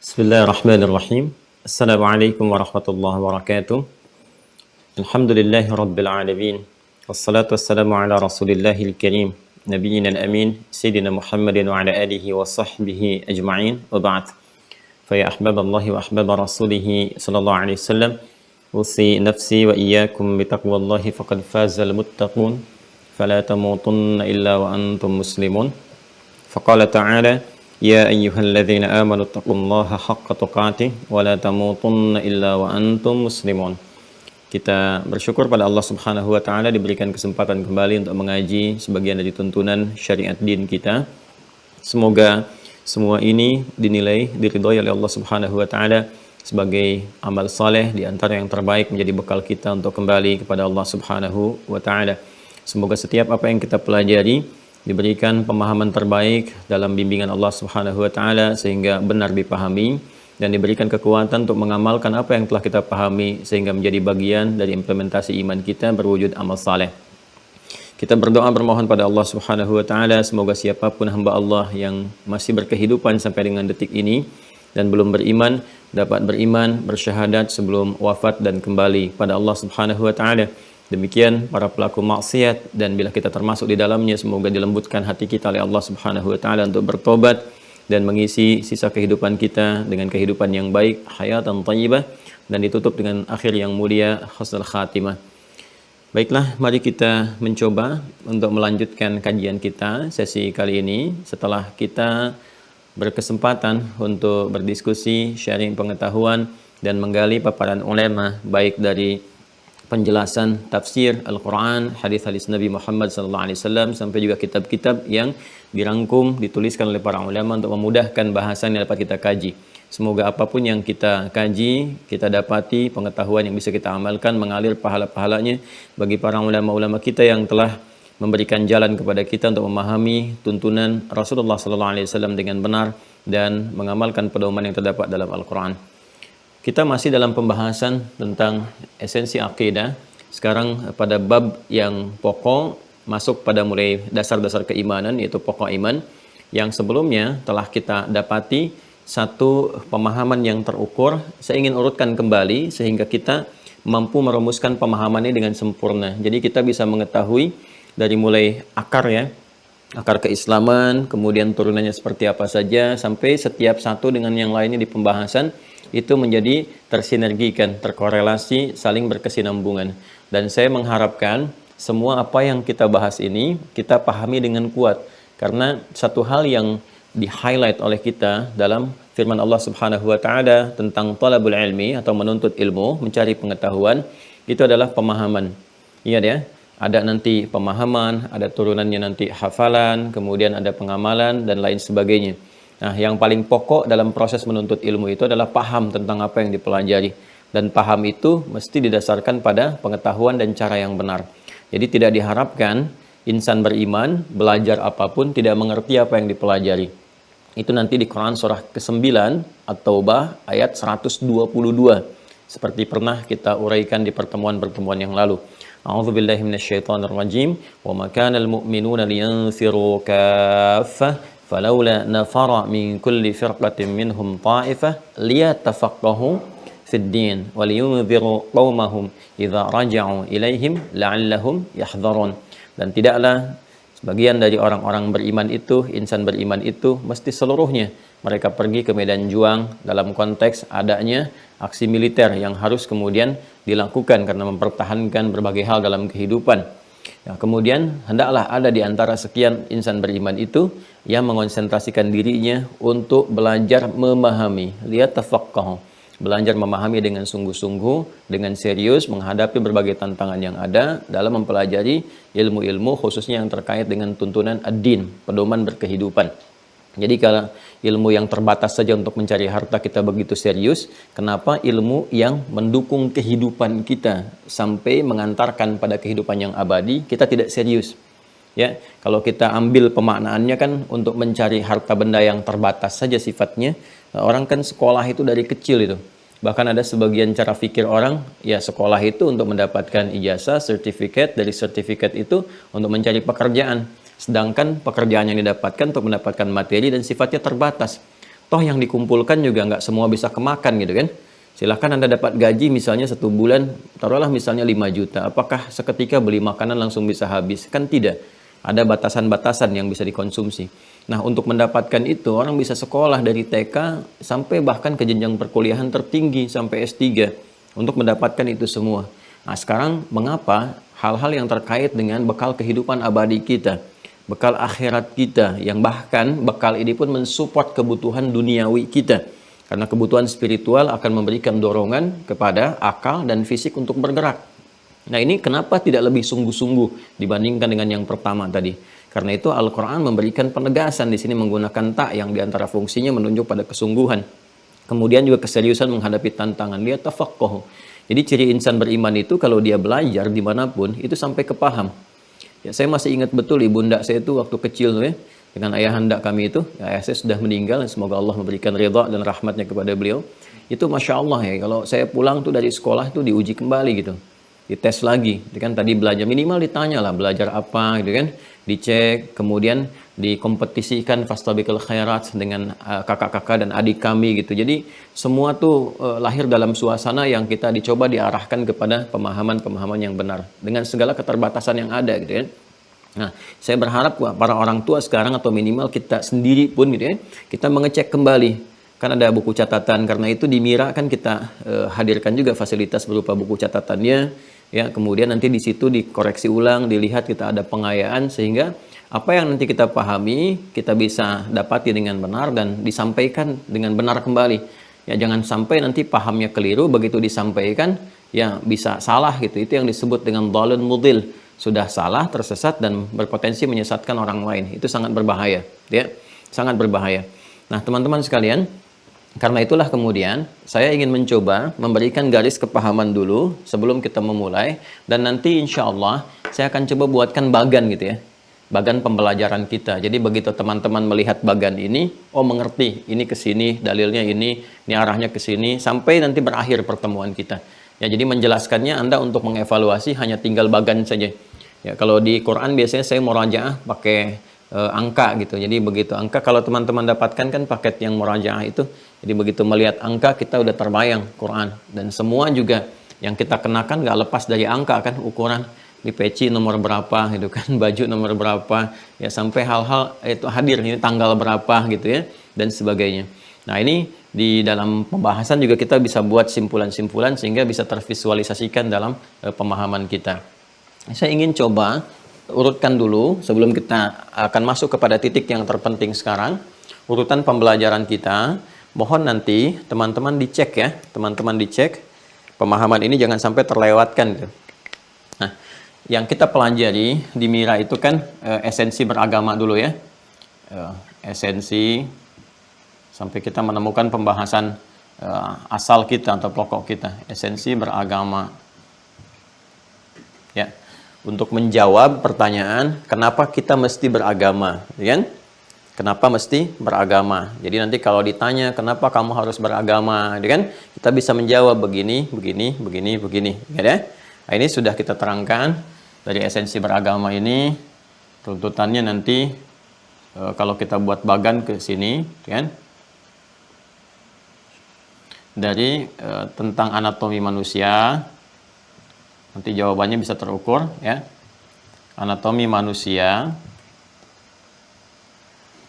Bismillahirrahmanirrahim. Assalamualaikum warahmatullahi wabarakatuh. Alhamdulillahi rabbil alamin. Wassalatu wassalamu ala rasulillahil karim. Nabiyyina al-amin. Sayyidina Muhammadin wa ala alihi wa sahbihi ajma'in. Wa ba'd. Faya ahbaballahi wa ahbaba rasulihi sallallahu alaihi wasallam. Usi nafsi wa iyyakum bitaqwallahi faqad fazal muttaqun. Fala tamutunna illa wa antum muslimun. Faqala ta'ala Ya ayyuhalladzina amanu taqullaha haqqa tuqatih wa la tamutunna illa wa antum muslimun. Kita bersyukur pada Allah Subhanahu wa taala diberikan kesempatan kembali untuk mengaji sebagian dari tuntunan syariat din kita. Semoga semua ini dinilai diridhoi oleh Allah Subhanahu wa taala sebagai amal saleh di antara yang terbaik menjadi bekal kita untuk kembali kepada Allah Subhanahu wa taala. Semoga setiap apa yang kita pelajari diberikan pemahaman terbaik dalam bimbingan Allah Subhanahu wa taala sehingga benar dipahami dan diberikan kekuatan untuk mengamalkan apa yang telah kita pahami sehingga menjadi bagian dari implementasi iman kita berwujud amal saleh. Kita berdoa bermohon pada Allah Subhanahu wa taala semoga siapapun hamba Allah yang masih berkehidupan sampai dengan detik ini dan belum beriman dapat beriman bersyahadat sebelum wafat dan kembali pada Allah Subhanahu wa taala. Demikian para pelaku maksiat dan bila kita termasuk di dalamnya semoga dilembutkan hati kita oleh Allah Subhanahu wa taala untuk bertobat dan mengisi sisa kehidupan kita dengan kehidupan yang baik, hayatan thayyibah dan ditutup dengan akhir yang mulia, husnul khatimah. Baiklah, mari kita mencoba untuk melanjutkan kajian kita sesi kali ini setelah kita berkesempatan untuk berdiskusi, sharing pengetahuan dan menggali paparan ulama baik dari penjelasan tafsir Al-Quran, hadis-hadis Nabi Muhammad SAW sampai juga kitab-kitab yang dirangkum, dituliskan oleh para ulama untuk memudahkan bahasan yang dapat kita kaji. Semoga apapun yang kita kaji, kita dapati pengetahuan yang bisa kita amalkan, mengalir pahala-pahalanya bagi para ulama-ulama kita yang telah memberikan jalan kepada kita untuk memahami tuntunan Rasulullah SAW dengan benar dan mengamalkan pedoman yang terdapat dalam Al-Quran. Kita masih dalam pembahasan tentang esensi akidah. Sekarang pada bab yang pokok, masuk pada mulai dasar-dasar keimanan, yaitu pokok iman. Yang sebelumnya telah kita dapati satu pemahaman yang terukur. Saya ingin urutkan kembali sehingga kita mampu merumuskan pemahaman ini dengan sempurna. Jadi kita bisa mengetahui dari mulai akar ya, akar keislaman, kemudian turunannya seperti apa saja, sampai setiap satu dengan yang lainnya di pembahasan itu menjadi tersinergikan, terkorelasi, saling berkesinambungan. Dan saya mengharapkan semua apa yang kita bahas ini kita pahami dengan kuat. Karena satu hal yang di-highlight oleh kita dalam firman Allah Subhanahu wa taala tentang talabul ilmi atau menuntut ilmu, mencari pengetahuan, itu adalah pemahaman. Ingat ya, ada nanti pemahaman, ada turunannya nanti hafalan, kemudian ada pengamalan dan lain sebagainya. Nah, yang paling pokok dalam proses menuntut ilmu itu adalah paham tentang apa yang dipelajari. Dan paham itu mesti didasarkan pada pengetahuan dan cara yang benar. Jadi tidak diharapkan insan beriman belajar apapun tidak mengerti apa yang dipelajari. Itu nanti di Quran surah ke-9 At-Taubah ayat 122. Seperti pernah kita uraikan di pertemuan-pertemuan yang lalu. A'udzubillahi minasyaitonirrajim. Wa ma kana al-mu'minuna liyanfiru kaffah فلولا نفر من كل فرقة منهم طائفة ليتفقهوا في الدين ولينذروا قومهم إذا رجعوا إليهم لعلهم يحذرون. Dan tidaklah sebagian dari orang-orang beriman itu, insan beriman itu mesti seluruhnya mereka pergi ke medan juang dalam konteks adanya aksi militer yang harus kemudian dilakukan karena mempertahankan berbagai hal dalam kehidupan. Nah, kemudian hendaklah ada di antara sekian insan beriman itu yang mengonsentrasikan dirinya untuk belajar memahami, lihat tafaqquh, belajar memahami dengan sungguh-sungguh, dengan serius menghadapi berbagai tantangan yang ada dalam mempelajari ilmu-ilmu khususnya yang terkait dengan tuntunan ad-din, pedoman berkehidupan. Jadi kalau ilmu yang terbatas saja untuk mencari harta kita begitu serius, kenapa ilmu yang mendukung kehidupan kita sampai mengantarkan pada kehidupan yang abadi kita tidak serius? Ya, kalau kita ambil pemaknaannya kan untuk mencari harta benda yang terbatas saja sifatnya. Orang kan sekolah itu dari kecil itu. Bahkan ada sebagian cara pikir orang, ya sekolah itu untuk mendapatkan ijazah, sertifikat, dari sertifikat itu untuk mencari pekerjaan. Sedangkan pekerjaan yang didapatkan untuk mendapatkan materi dan sifatnya terbatas. Toh yang dikumpulkan juga nggak semua bisa kemakan gitu kan. Silahkan Anda dapat gaji misalnya 1 bulan, taruhlah misalnya 5 juta. Apakah seketika beli makanan langsung bisa habis? Kan tidak. Ada batasan-batasan yang bisa dikonsumsi. Nah, untuk mendapatkan itu, orang bisa sekolah dari TK sampai bahkan ke jenjang perkuliahan tertinggi sampai S3 untuk mendapatkan itu semua. Nah, sekarang mengapa hal-hal yang terkait dengan bekal kehidupan abadi kita, bekal akhirat kita, yang bahkan bekal ini pun mensupport kebutuhan duniawi kita. Karena kebutuhan spiritual akan memberikan dorongan kepada akal dan fisik untuk bergerak. Nah, ini kenapa tidak lebih sungguh-sungguh dibandingkan dengan yang pertama tadi? Karena itu Al-Quran memberikan penegasan di sini menggunakan ta yang diantara fungsinya menunjuk pada kesungguhan. Kemudian juga keseriusan menghadapi tantangan. Dia tafaqquh. Jadi ciri insan beriman itu kalau dia belajar dimanapun itu sampai kepaham. Ya, saya masih ingat betul ibunda saya itu waktu kecil ya, dengan ayahanda kami itu, ya, ayah saya sudah meninggal, semoga Allah memberikan ridha dan rahmatnya kepada beliau. Itu Masya Allah ya, kalau saya pulang tuh dari sekolah tuh diuji kembali gitu, dites lagi, itu kan tadi belajar minimal ditanya lah belajar apa gitu kan, dicek, kemudian dikompetisikan fastabiqul khairat dengan kakak-kakak dan adik kami gitu. Jadi semua tuh lahir dalam suasana yang kita dicoba diarahkan kepada pemahaman-pemahaman yang benar dengan segala keterbatasan yang ada gitu ya. Nah, saya berharap para orang tua sekarang atau minimal kita sendiri pun gitu ya, kita mengecek kembali. Kan ada buku catatan, karena itu di Mira kan kita hadirkan juga fasilitas berupa buku catatannya ya. Kemudian nanti di situ dikoreksi ulang, dilihat kita ada pengayaan sehingga apa yang nanti kita pahami kita bisa dapati dengan benar dan disampaikan dengan benar kembali. Ya, jangan sampai nanti pahamnya keliru, begitu disampaikan ya bisa salah gitu. Itu yang disebut dengan dhalun mudil. Sudah salah, tersesat dan berpotensi menyesatkan orang lain. Itu sangat berbahaya, ya. Sangat berbahaya. Nah, teman-teman sekalian, karena itulah kemudian saya ingin mencoba memberikan garis kepahaman dulu sebelum kita memulai, dan nanti insya Allah saya akan coba buatkan bagan gitu ya, bagan pembelajaran kita. Jadi begitu teman-teman melihat bagan ini, oh mengerti, ini ke sini, dalilnya ini arahnya ke sini, sampai nanti berakhir pertemuan kita. Ya, jadi menjelaskannya Anda untuk mengevaluasi hanya tinggal bagan saja. Ya, kalau di Quran biasanya saya murajaah pakai angka gitu. Jadi begitu angka, kalau teman-teman dapatkan kan paket yang murajaah itu. Jadi begitu melihat angka kita udah terbayang Quran, dan semua juga yang kita kenakan nggak lepas dari angka kan, ukuran di peci nomor berapa gitu kan, baju nomor berapa, ya sampai hal-hal itu hadir, ini tanggal berapa gitu ya, dan sebagainya. Nah, ini di dalam pembahasan juga kita bisa buat simpulan-simpulan sehingga bisa tervisualisasikan dalam pemahaman kita. Saya ingin coba urutkan dulu sebelum kita akan masuk kepada titik yang terpenting sekarang, urutan pembelajaran kita. Mohon nanti teman-teman dicek ya, teman-teman dicek pemahaman ini jangan sampai terlewatkan gitu. Nah, yang kita pelajari di Mira itu kan esensi beragama dulu ya, esensi sampai kita menemukan pembahasan asal kita atau pokok kita, esensi beragama ya, untuk menjawab pertanyaan kenapa kita mesti beragama, ya kan? Kenapa mesti beragama? Jadi nanti kalau ditanya kenapa kamu harus beragama, ya kan? Kita bisa menjawab begini, begini, begini, begini, ya. Nah, ini sudah kita terangkan dari esensi beragama ini. Tuntutannya nanti kalau kita buat bagan ke sini, ya kan? Dari tentang anatomi manusia, nanti jawabannya bisa terukur ya. Anatomi manusia.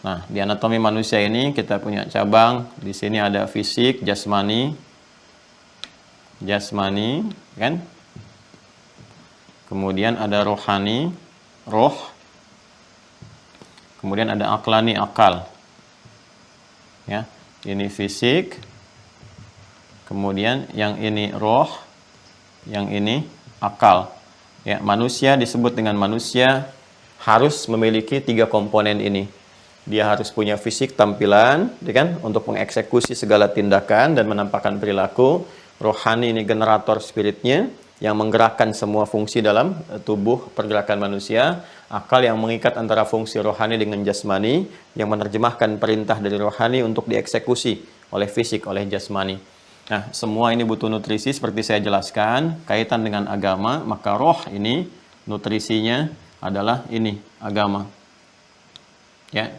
Nah, di anatomi manusia ini kita punya cabang. Di sini ada fisik, jasmani, kan? Kemudian ada rohani, roh. Kemudian ada aklani, akal. Ya, ini fisik. Kemudian yang ini roh, yang ini akal. Ya, manusia disebut dengan manusia harus memiliki 3 komponen ini. Dia harus punya fisik, tampilan, ya kan, untuk mengeksekusi segala tindakan dan menampakkan perilaku. Rohani ini generator spiritnya yang menggerakkan semua fungsi dalam tubuh pergerakan manusia. Akal yang mengikat antara fungsi rohani dengan jasmani, yang menerjemahkan perintah dari rohani untuk dieksekusi oleh fisik, oleh jasmani. Nah, semua ini butuh nutrisi seperti saya jelaskan, kaitan dengan agama, maka roh ini nutrisinya adalah ini, agama. Ya.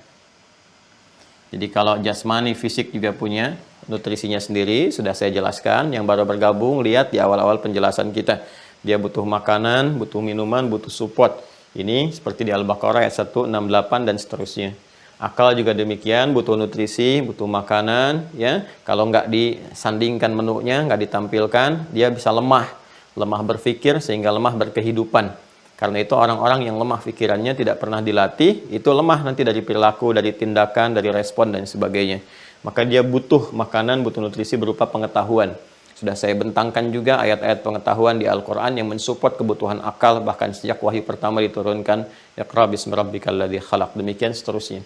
Jadi kalau jasmani, fisik juga punya nutrisinya sendiri, sudah saya jelaskan. Yang baru bergabung, lihat di awal-awal penjelasan kita. Dia butuh makanan, butuh minuman, butuh support. Ini seperti di Al-Baqarah ayat 168 dan seterusnya. Akal juga demikian, butuh nutrisi, butuh makanan, ya. Kalau nggak disandingkan menunya, nggak ditampilkan, dia bisa lemah berpikir sehingga lemah berkehidupan. Karena itu orang-orang yang lemah pikirannya tidak pernah dilatih, itu lemah nanti dari perilaku, dari tindakan, dari respon dan sebagainya. Maka dia butuh makanan, butuh nutrisi berupa pengetahuan. Sudah saya bentangkan juga ayat-ayat pengetahuan di Al-Quran yang mensupport kebutuhan akal, bahkan sejak wahyu pertama diturunkan, Iqra bismi rabbikal ladzi khalaq, demikian seterusnya.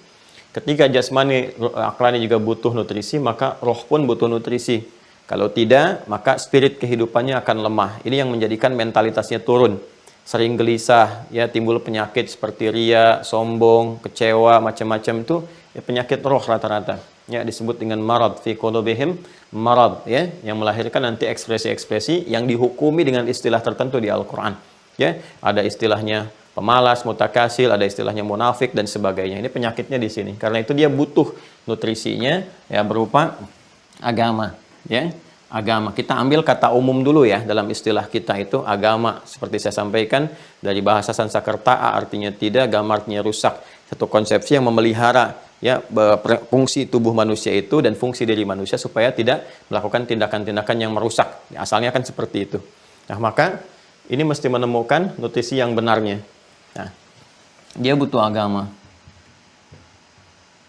Ketika jasmani, akalnya juga butuh nutrisi, maka roh pun butuh nutrisi. Kalau tidak, maka spirit kehidupannya akan lemah. Ini yang menjadikan mentalitasnya turun. Sering gelisah, ya, timbul penyakit seperti ria, sombong, kecewa, macam-macam itu ya, penyakit roh rata-rata. Ya, disebut dengan marad fi qulubihim marad, ya, yang melahirkan nanti ekspresi-ekspresi yang dihukumi dengan istilah tertentu di Al-Qur'an. Ya, ada istilahnya pemalas, mutakasil, ada istilahnya munafik dan sebagainya. Ini penyakitnya di sini. Karena itu dia butuh nutrisinya ya berupa agama, ya. Agama. Kita ambil kata umum dulu ya dalam istilah kita itu agama. Seperti saya sampaikan dari bahasa Sanskerta artinya tidak, agama artinya rusak. Satu konsepsi yang memelihara ya fungsi tubuh manusia itu dan fungsi diri manusia supaya tidak melakukan tindakan-tindakan yang merusak. Asalnya kan seperti itu. Nah, maka ini mesti menemukan nutrisi yang benarnya. Nah, dia butuh agama.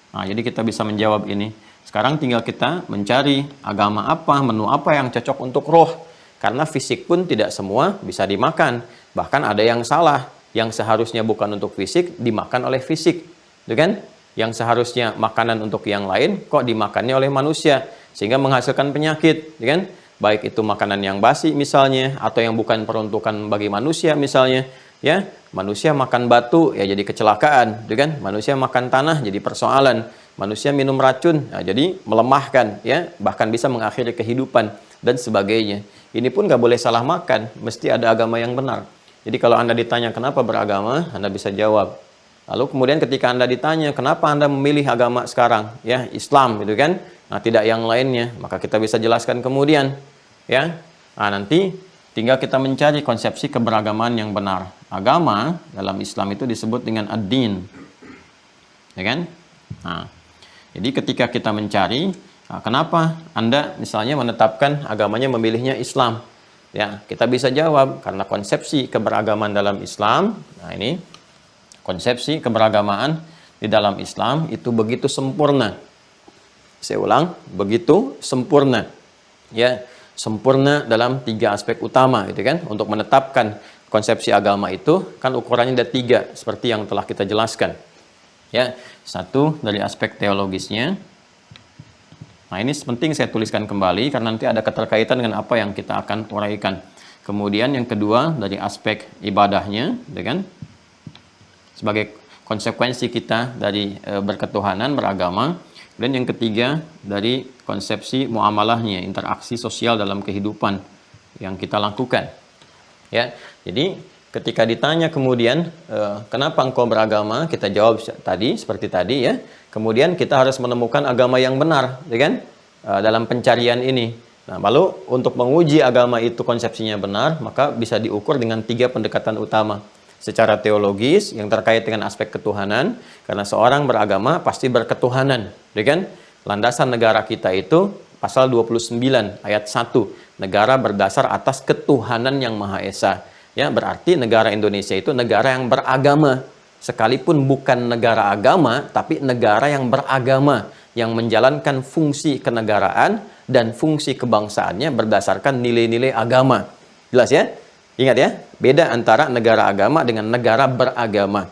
Nah, jadi kita bisa menjawab ini. Sekarang tinggal kita mencari agama apa, menu apa yang cocok untuk roh. Karena fisik pun tidak semua bisa dimakan. Bahkan ada yang salah. Yang seharusnya bukan untuk fisik, dimakan oleh fisik. Itu kan? Yang seharusnya makanan untuk yang lain, kok dimakannya oleh manusia. Sehingga menghasilkan penyakit. Itu kan? Baik itu makanan yang basi misalnya, atau yang bukan peruntukan bagi manusia misalnya. Ya, manusia makan batu, ya jadi kecelakaan. Itu kan? Manusia makan tanah, jadi persoalan. Manusia minum racun, nah, jadi melemahkan, ya, bahkan bisa mengakhiri kehidupan dan sebagainya. Ini pun nggak boleh salah makan, mesti ada agama yang benar. Jadi kalau Anda ditanya kenapa beragama, Anda bisa jawab. Lalu kemudian ketika Anda ditanya kenapa Anda memilih agama sekarang, ya Islam, gitu kan? Nah tidak yang lainnya, maka kita bisa jelaskan kemudian, ya. Nah nanti tinggal kita mencari konsepsi keberagaman yang benar. Agama dalam Islam itu disebut dengan ad-din, ya kan? Nah. Jadi ketika kita mencari, kenapa Anda misalnya menetapkan agamanya memilihnya Islam? Ya, kita bisa jawab karena konsepsi keberagaman dalam Islam. Nah, ini konsepsi keberagamaan di dalam Islam itu begitu sempurna. Saya ulang, begitu sempurna. Ya, sempurna dalam 3 aspek utama gitu kan. Untuk menetapkan konsepsi agama itu kan ukurannya ada 3 seperti yang telah kita jelaskan. Ya, 1 dari aspek teologisnya. Nah, ini penting saya tuliskan kembali karena nanti ada keterkaitan dengan apa yang kita akan uraikan. Kemudian yang kedua dari aspek ibadahnya, ya kan? Sebagai konsekuensi kita dari berketuhanan, beragama. Dan yang ketiga dari konsepsi muamalahnya, interaksi sosial dalam kehidupan yang kita lakukan. Ya, jadi ketika ditanya kemudian, kenapa engkau beragama? Kita jawab tadi, seperti tadi ya. Kemudian kita harus menemukan agama yang benar, ya kan? Dalam pencarian ini. Nah, lalu untuk menguji agama itu konsepsinya benar, maka bisa diukur dengan 3 pendekatan utama. Secara teologis, yang terkait dengan aspek ketuhanan, karena seorang beragama pasti berketuhanan, ya kan? Landasan negara kita itu, pasal 29 ayat 1, negara berdasar atas ketuhanan yang Maha Esa. Ya, berarti negara Indonesia itu negara yang beragama. Sekalipun bukan negara agama, tapi negara yang beragama, yang menjalankan fungsi kenegaraan dan fungsi kebangsaannya berdasarkan nilai-nilai agama. Jelas ya? Ingat ya, beda antara negara agama dengan negara beragama.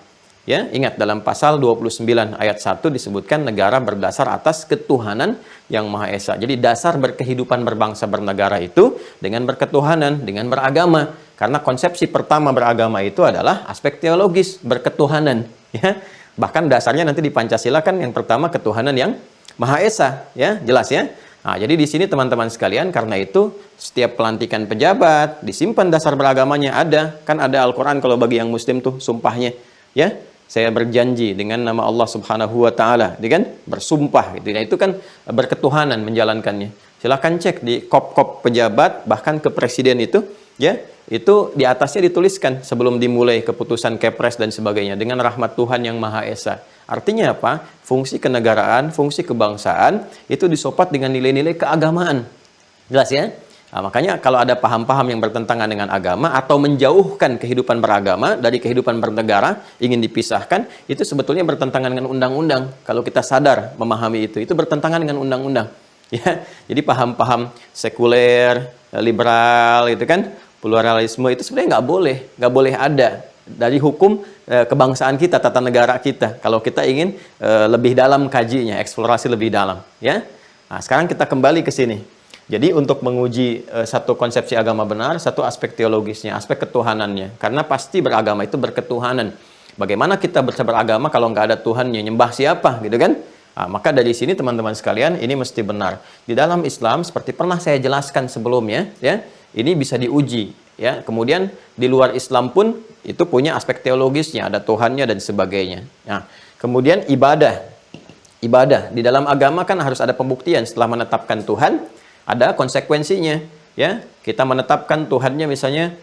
Ya, ingat dalam pasal 29 ayat 1 disebutkan negara berdasar atas ketuhanan yang Maha Esa. Jadi dasar berkehidupan berbangsa bernegara itu dengan berketuhanan, dengan beragama. Karena konsepsi pertama beragama itu adalah aspek teologis, berketuhanan. Ya. Bahkan dasarnya nanti di Pancasila kan yang pertama ketuhanan yang Maha Esa. Ya, jelas ya. Nah, jadi di sini teman-teman sekalian, karena itu setiap pelantikan pejabat disimpan dasar beragamanya ada. Kan ada Al-Quran kalau bagi yang Muslim tuh sumpahnya. Ya. saya berjanji dengan nama Allah Subhanahu wa taala, gitu kan? Bersumpah gitu. Nah, itu kan berketuhanan menjalankannya. Silakan cek di kop-kop pejabat bahkan ke presiden itu, ya. Itu di atasnya dituliskan sebelum dimulai keputusan Kepres dan sebagainya dengan rahmat Tuhan yang Maha Esa. Artinya apa? Fungsi kenegaraan, fungsi kebangsaan itu disopat dengan nilai-nilai keagamaan. Jelas ya? Nah, makanya kalau ada paham-paham yang bertentangan dengan agama atau menjauhkan kehidupan beragama dari kehidupan bernegara, ingin dipisahkan, itu sebetulnya bertentangan dengan undang-undang. Kalau kita sadar memahami itu bertentangan dengan undang-undang. Ya, jadi paham-paham sekuler, liberal, itu kan, pluralisme itu sebenarnya nggak boleh ada dari hukum kebangsaan kita, tata negara kita. Kalau kita ingin lebih dalam kajinya, eksplorasi lebih dalam, ya. Nah, sekarang kita kembali ke sini. Jadi untuk menguji satu konsepsi agama benar, satu aspek teologisnya, aspek ketuhanannya. Karena pasti beragama itu berketuhanan. Bagaimana kita bisa beragama kalau nggak ada Tuhannya? Nyembah siapa, gitu kan? Nah, maka dari sini teman-teman sekalian, ini mesti benar. Di dalam Islam, seperti pernah saya jelaskan sebelumnya, ya, ini bisa diuji, ya. Kemudian di luar Islam pun itu punya aspek teologisnya, ada Tuhannya dan sebagainya. Nah, kemudian ibadah di dalam agama kan harus ada pembuktian. Setelah menetapkan Tuhan, ada konsekuensinya, ya. Kita menetapkan Tuhannya misalnya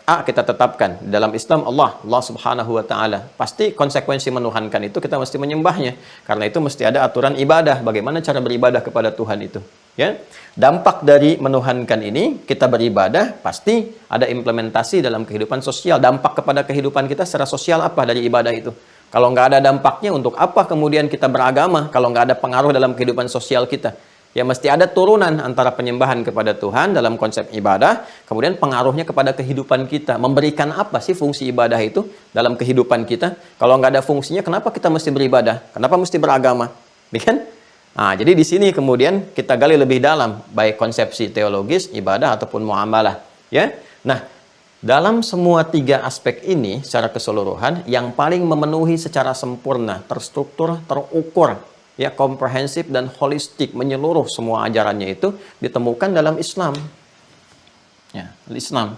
A, kita tetapkan dalam Islam Allah Subhanahu wa taala. Pasti konsekuensi menuhankan itu kita mesti menyembahnya. Karena itu mesti ada aturan ibadah, bagaimana cara beribadah kepada Tuhan itu, ya. Dampak dari menuhankan ini, kita beribadah, pasti ada implementasi dalam kehidupan sosial. Dampak kepada kehidupan kita secara sosial apa dari ibadah itu? Kalau nggak ada dampaknya, untuk apa kemudian kita beragama kalau nggak ada pengaruh dalam kehidupan sosial kita? Ya mesti ada turunan antara penyembahan kepada Tuhan dalam konsep ibadah, kemudian pengaruhnya kepada kehidupan kita. Memberikan apa sih fungsi ibadah itu dalam kehidupan kita? Kalau nggak ada fungsinya, kenapa kita mesti beribadah? Kenapa mesti beragama? Kan? Nah, jadi di sini kemudian kita gali lebih dalam, baik konsepsi teologis, ibadah, ataupun muamalah. Ya, nah, dalam semua tiga aspek ini secara keseluruhan, yang paling memenuhi secara sempurna, terstruktur, terukur, ya, komprehensif dan holistik, menyeluruh semua ajarannya itu ditemukan dalam Islam. Ya, Islam.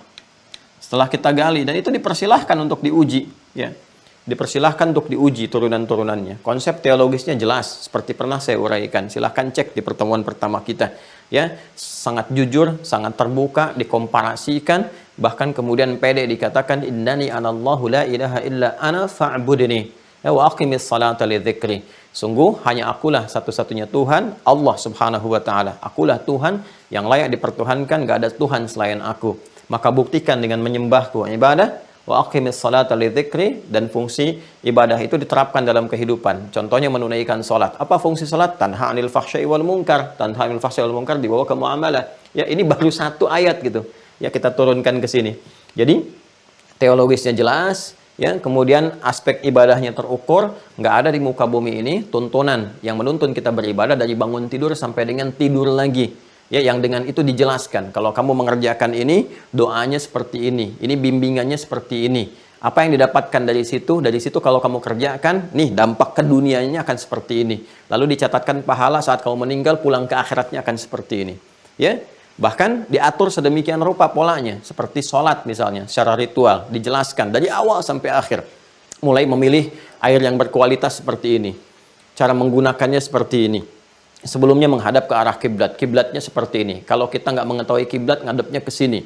Setelah kita gali, dan itu dipersilahkan untuk diuji, ya. Dipersilahkan untuk diuji turunan-turunannya. Konsep teologisnya jelas, seperti pernah saya uraikan. Silahkan cek di pertemuan pertama kita. Ya, sangat jujur, sangat terbuka, dikomparasikan, bahkan kemudian pede dikatakan, Innani anallahu la ilaha illa ana fa'budni wa aqimis salata li dzikri. Sungguh hanya akulah satu-satunya Tuhan, Allah Subhanahu wa taala. Akulah Tuhan yang layak dipertuhankan, gak ada Tuhan selain aku. Maka buktikan dengan menyembahku, ibadah, wa aqimis salata li dzikri, dan fungsi ibadah itu diterapkan dalam kehidupan. Contohnya menunaikan salat. Apa fungsi salat? Tanha 'anil fahsya'i wal munkar. Tanha 'anil fahsya'i wal munkar dibawa ke muamalah. Ya, ini baru satu ayat gitu. Ya, kita turunkan ke sini. Jadi teologisnya jelas, ya, kemudian aspek ibadahnya terukur, nggak ada di muka bumi ini tuntunan yang menuntun kita beribadah dari bangun tidur sampai dengan tidur lagi. Ya, yang dengan itu dijelaskan, kalau kamu mengerjakan ini, doanya seperti ini bimbingannya seperti ini. Apa yang didapatkan dari situ kalau kamu kerjakan, nih dampak ke dunianya akan seperti ini. Lalu dicatatkan pahala saat kamu meninggal, pulang ke akhiratnya akan seperti ini. Ya, bahkan diatur sedemikian rupa polanya, seperti sholat misalnya, secara ritual, dijelaskan dari awal sampai akhir. Mulai memilih air yang berkualitas seperti ini, cara menggunakannya seperti ini. Sebelumnya menghadap ke arah kiblat, kiblatnya seperti ini. Kalau kita nggak mengetahui kiblat, ngadepnya ke sini.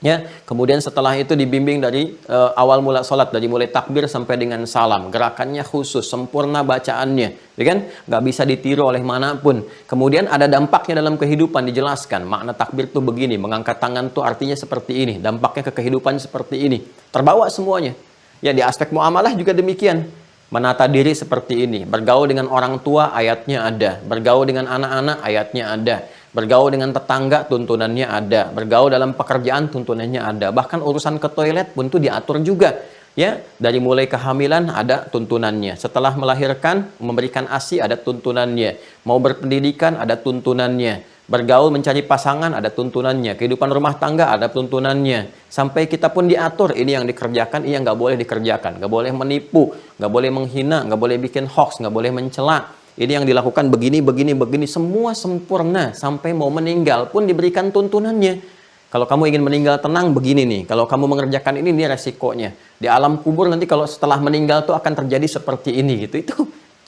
Ya, kemudian setelah itu dibimbing dari awal mula sholat, dari mulai takbir sampai dengan salam. Gerakannya khusus, sempurna bacaannya, ya kan? Nggak bisa ditiru oleh manapun. Kemudian ada dampaknya dalam kehidupan, dijelaskan. Makna takbir tuh begini, mengangkat tangan tuh artinya seperti ini, dampaknya ke kehidupan seperti ini. Terbawa semuanya. Ya, di aspek muamalah juga demikian. Menata diri seperti ini, bergaul dengan orang tua ayatnya ada, bergaul dengan anak-anak ayatnya ada, bergaul dengan tetangga tuntunannya ada, bergaul dalam pekerjaan tuntunannya ada, bahkan urusan ke toilet pun itu diatur juga. Ya, dari mulai kehamilan ada tuntunannya, setelah melahirkan memberikan ASI ada tuntunannya, mau berpendidikan ada tuntunannya, bergaul mencari pasangan ada tuntunannya, kehidupan rumah tangga ada tuntunannya, sampai kita pun diatur ini yang dikerjakan, ini yang nggak boleh dikerjakan, nggak boleh menipu, nggak boleh menghina, nggak boleh bikin hoax, nggak boleh mencela, ini yang dilakukan begini, begini, begini, semua sempurna, sampai mau meninggal pun diberikan tuntunannya. Kalau kamu ingin meninggal tenang, begini nih. Kalau kamu mengerjakan ini resikonya. Di alam kubur nanti kalau setelah meninggal tuh akan terjadi seperti ini gitu. Itu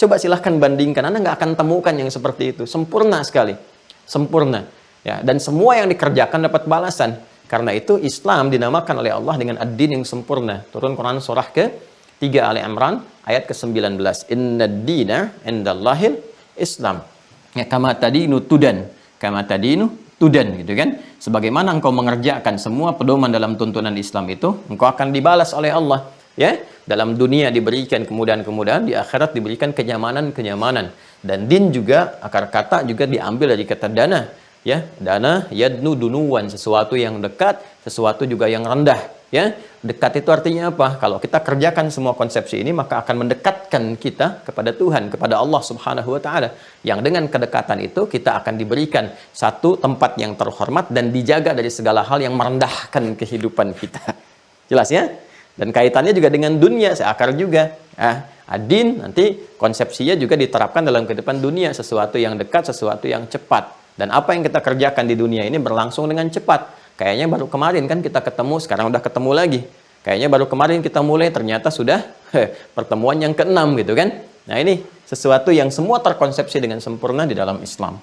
coba silahkan bandingkan. Anda nggak akan temukan yang seperti itu. Sempurna sekali. Sempurna. Ya, dan semua yang dikerjakan dapat balasan. Karena itu Islam dinamakan oleh Allah dengan ad-din yang sempurna. Turun Quran surah ke-3 Ali Imran ayat ke-19. Inna ad-dina indallahil Islam. Ya, kama tadinu tudan. Kama tadinu tudan gitu kan. Sebagaimana engkau mengerjakan semua pedoman dalam tuntunan Islam itu, engkau akan dibalas oleh Allah. Ya, dalam dunia diberikan kemudahan-kemudahan, di akhirat diberikan kenyamanan-kenyamanan. Dan din juga, akar kata juga diambil dari kata dana. Ya, dana yadnu dunuwan, sesuatu yang dekat, sesuatu juga yang rendah. Ya, dekat itu artinya apa? Kalau kita kerjakan semua konsepsi ini, maka akan mendekatkan kita kepada Tuhan, kepada Allah Subhanahu wa Ta'ala. Yang dengan kedekatan itu kita akan diberikan satu tempat yang terhormat dan dijaga dari segala hal yang merendahkan kehidupan kita. Jelas ya? Dan kaitannya juga dengan dunia, seakar juga. Adin nanti konsepsinya juga diterapkan dalam kehidupan dunia, sesuatu yang dekat, sesuatu yang cepat. Dan apa yang kita kerjakan di dunia ini berlangsung dengan cepat. Kayaknya baru kemarin kan kita ketemu, sekarang udah ketemu lagi. Kayaknya baru kemarin kita mulai, ternyata sudah pertemuan yang ke-6 gitu kan. Nah ini sesuatu yang semua terkonsepsi dengan sempurna di dalam Islam.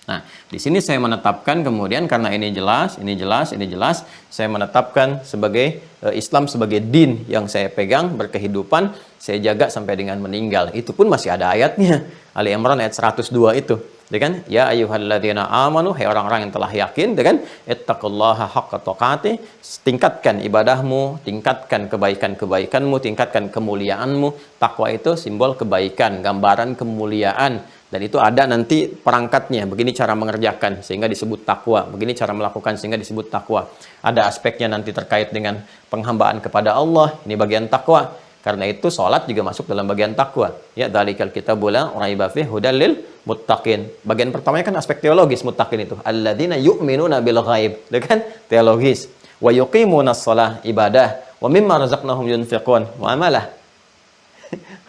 Nah, di sini saya menetapkan kemudian karena ini jelas, ini jelas, ini jelas, saya menetapkan sebagai Islam sebagai din yang saya pegang, berkehidupan, saya jaga sampai dengan meninggal. Itu pun masih ada ayatnya. Ali Imran ayat 102 itu. Ya kan? Ya ayyuhalladzina amanu, hai orang-orang yang telah yakin, ya kan? Ittaqullaha haqqa tuqatih, tingkatkan ibadahmu, tingkatkan kebaikan-kebaikanmu, tingkatkan kemuliaanmu. Takwa itu simbol kebaikan, gambaran kemuliaan. Dan itu ada nanti perangkatnya, begini cara mengerjakan sehingga disebut takwa, begini cara melakukan sehingga disebut takwa. Ada aspeknya nanti terkait dengan penghambaan kepada Allah, ini bagian takwa. Karena itu sholat juga masuk dalam bagian takwa. Ya, dzalikal kitabul la raiba fihi hudal lil muttaqin. Bagian pertamanya kan aspek teologis muttaqin itu. Alladzina yu'minuna bil ghaib. Itu kan teologis. Wa yuqimunas shalah, ibadah. Wa mimma razaqnahum yunfiqun. Muamalah.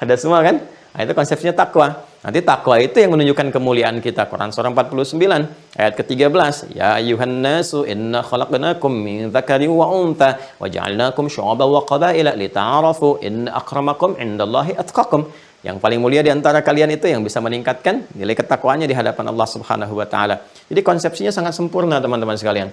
Ada semua kan? Nah, itu konsepnya takwa. Nanti takwa itu yang menunjukkan kemuliaan kita. Quran surah 49 ayat ke-13. Ya ayyuhan nasu inna khalaqnakum min dzakari wa untha wa ja'alnakum syu'uban wa qabaila lita'arafu inna akramakum indallahi atqakum. Yang paling mulia di antara kalian itu yang bisa meningkatkan nilai ketakwaannya di hadapan Allah Subhanahu wa taala. Jadi konsepsinya sangat sempurna teman-teman sekalian.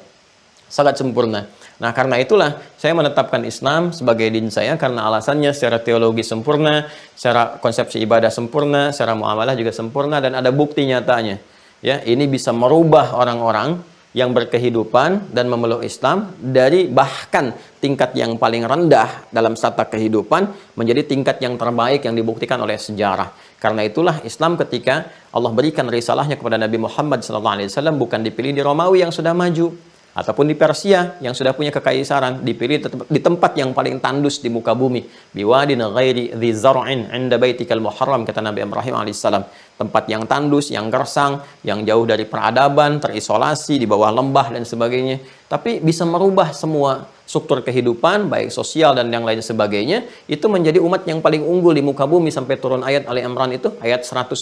Sangat sempurna. Nah, karena itulah saya menetapkan Islam sebagai din saya karena alasannya secara teologi sempurna, secara konsepsi ibadah sempurna, secara muamalah juga sempurna dan ada bukti nyatanya. Ya, ini bisa merubah orang-orang yang berkehidupan dan memeluk Islam dari bahkan tingkat yang paling rendah dalam strata kehidupan menjadi tingkat yang terbaik yang dibuktikan oleh sejarah. Karena itulah Islam ketika Allah berikan risalahnya kepada Nabi Muhammad SAW bukan dipilih di Romawi yang sudah maju ataupun di Persia yang sudah punya kekaisaran, dipilih di tempat yang paling tandus di muka bumi, biwadin ghairi dzi zar'in 'inda baitikal muharram, kata Nabi Ibrahim alaihissalam, tempat yang tandus, yang gersang, yang jauh dari peradaban, terisolasi di bawah lembah dan sebagainya, tapi bisa merubah semua struktur kehidupan baik sosial dan yang lain sebagainya, itu menjadi umat yang paling unggul di muka bumi sampai turun ayat Ali Imran itu ayat 110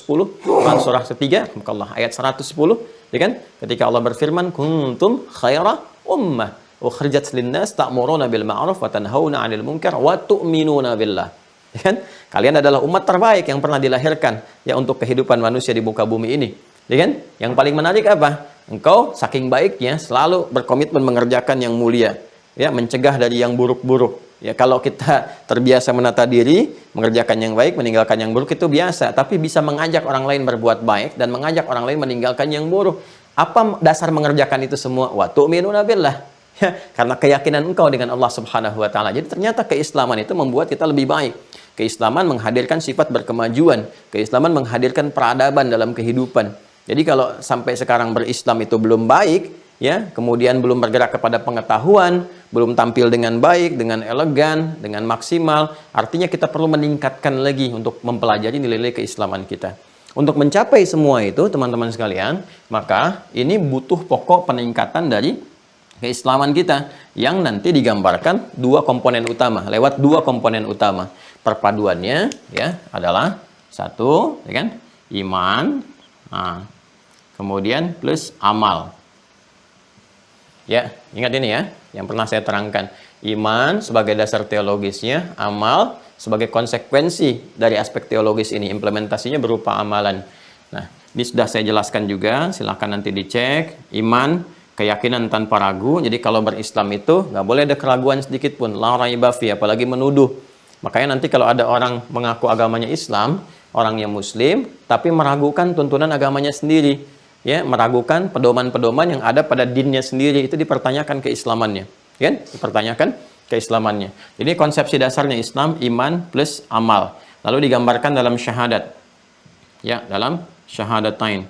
Quran surah ketiga ayat 110, ya kan? Ketika Allah berfirman kuntum khaira ummah ukhrijat linnas ta'muruna bil ma'ruf wa tanhauna 'anil munkar wa tu'minuna billah. Ya kan? Kalian adalah umat terbaik yang pernah dilahirkan ya untuk kehidupan manusia di muka bumi ini. Ya kan? Yang paling menarik apa? Engkau saking baiknya selalu berkomitmen mengerjakan yang mulia. Ya, mencegah dari yang buruk-buruk. Ya, kalau kita terbiasa menata diri, mengerjakan yang baik, meninggalkan yang buruk itu biasa, tapi bisa mengajak orang lain berbuat baik dan mengajak orang lain meninggalkan yang buruk. Apa dasar mengerjakan itu semua? Wa tu'minuna billah. Ya, karena keyakinan engkau dengan Allah Subhanahu wa taala. Jadi ternyata keislaman itu membuat kita lebih baik. Keislaman menghadirkan sifat berkemajuan, keislaman menghadirkan peradaban dalam kehidupan. Jadi kalau sampai sekarang berislam itu belum baik, ya, kemudian belum bergerak kepada pengetahuan, belum tampil dengan baik, dengan elegan, dengan maksimal, artinya kita perlu meningkatkan lagi untuk mempelajari nilai-nilai keislaman kita. Untuk mencapai semua itu, teman-teman sekalian, maka ini butuh pokok peningkatan dari keislaman kita yang nanti digambarkan dua komponen utama, lewat dua komponen utama. Perpaduannya ya adalah satu, ya kan? Iman, nah, kemudian plus amal. Ya, ingat ini ya, yang pernah saya terangkan. Iman sebagai dasar teologisnya, amal sebagai konsekuensi dari aspek teologis ini, implementasinya berupa amalan. Nah, ini sudah saya jelaskan juga, silahkan nanti dicek. Iman, keyakinan tanpa ragu. Jadi kalau berislam itu nggak boleh ada keraguan sedikit pun, la raiba fi, apalagi menuduh. Makanya nanti kalau ada orang mengaku agamanya Islam, orang yang Muslim, tapi meragukan tuntunan agamanya sendiri, ya, meragukan pedoman-pedoman yang ada pada dinnya sendiri, itu dipertanyakan keislamannya, kan? Dipertanyakan keislamannya. Jadi konsepsi dasarnya Islam, iman plus amal. Lalu digambarkan dalam syahadat, ya, dalam syahadatain.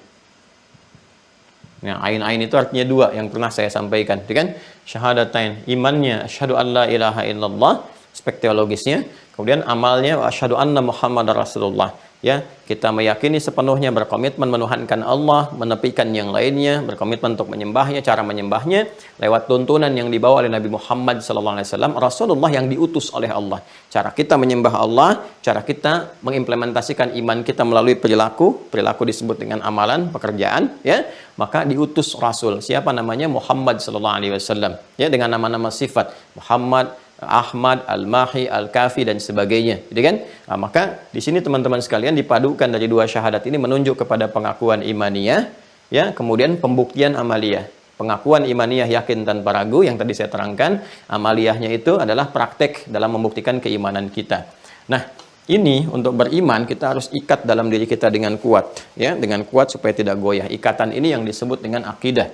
Nah, ain-ain itu artinya dua yang pernah saya sampaikan, kan? Syahadatain, imannya asyhadu an la ilaha illallah, aspek teologisnya, kemudian amalnya asyhadu anna muhammadar rasulullah. Ya, kita meyakini sepenuhnya, berkomitmen menuhankan Allah, menepikan yang lainnya, berkomitmen untuk menyembahnya, cara menyembahnya lewat tuntunan yang dibawa oleh Nabi Muhammad SAW, Rasulullah yang diutus oleh Allah. Cara kita menyembah Allah, cara kita mengimplementasikan iman kita melalui perilaku disebut dengan amalan, pekerjaan, ya, maka diutus Rasul. Siapa namanya? Muhammad SAW. Ya, dengan nama-nama sifat Muhammad, Ahmad, Al-Mahi, Al-Kafi, dan sebagainya, gitu kan? Nah, maka di sini teman-teman sekalian dipadukan dari dua syahadat ini menunjuk kepada pengakuan imaniyah, ya, kemudian pembuktian amaliyah. Pengakuan imaniyah yakin tanpa ragu yang tadi saya terangkan, amaliyahnya itu adalah praktek dalam membuktikan keimanan kita. Nah, ini untuk beriman kita harus ikat dalam diri kita dengan kuat, ya, dengan kuat supaya tidak goyah. Ikatan ini yang disebut dengan akidah.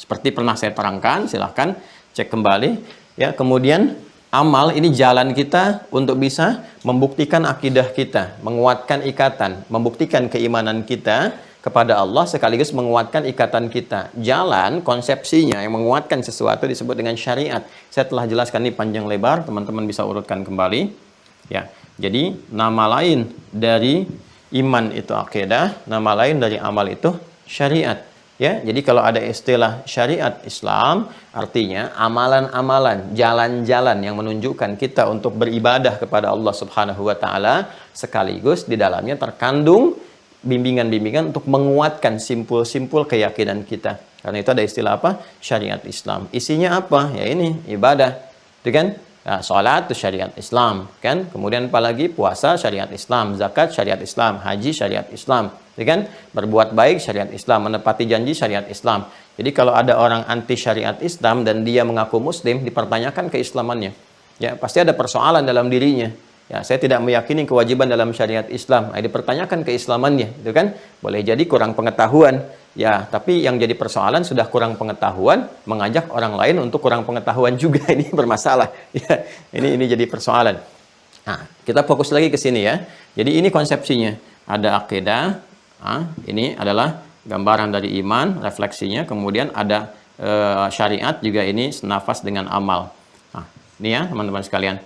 Seperti pernah saya terangkan, silahkan cek kembali. Ya, kemudian amal ini jalan kita untuk bisa membuktikan akidah kita, menguatkan ikatan, membuktikan keimanan kita kepada Allah sekaligus menguatkan ikatan kita. Jalan konsepsinya yang menguatkan sesuatu disebut dengan syariat. Saya telah jelaskan ini panjang lebar, teman-teman bisa urutkan kembali. Ya, jadi nama lain dari iman itu akidah, nama lain dari amal itu syariat. Ya, jadi kalau ada istilah syariat Islam, artinya amalan-amalan, jalan-jalan yang menunjukkan kita untuk beribadah kepada Allah Subhanahu wa taala, sekaligus di dalamnya terkandung bimbingan-bimbingan untuk menguatkan simpul-simpul keyakinan kita. Karena itu ada istilah apa? Syariat Islam. Isinya apa? Ya ini, ibadah. Itu kan? Nah, salat itu syariat Islam, kan? Kemudian apalagi puasa syariat Islam, zakat syariat Islam, haji syariat Islam, kan? Berbuat baik syariat Islam, menepati janji syariat Islam. Jadi kalau ada orang anti syariat Islam dan dia mengaku muslim, dipertanyakan keislamannya. Ya, pasti ada persoalan dalam dirinya. Ya, saya tidak meyakini kewajiban dalam syariat Islam. Nah, dipertanyakan keislamannya, itu kan? Boleh jadi kurang pengetahuan. Ya, tapi yang jadi persoalan sudah kurang pengetahuan, mengajak orang lain untuk kurang pengetahuan juga, ini bermasalah. Ya, ini jadi persoalan. Nah, kita fokus lagi ke sini ya. Jadi ini konsepsinya. Ada akidah, ini adalah gambaran dari iman, refleksinya. Kemudian ada syariat juga, ini senafas dengan amal. Nah, ini ya teman-teman sekalian.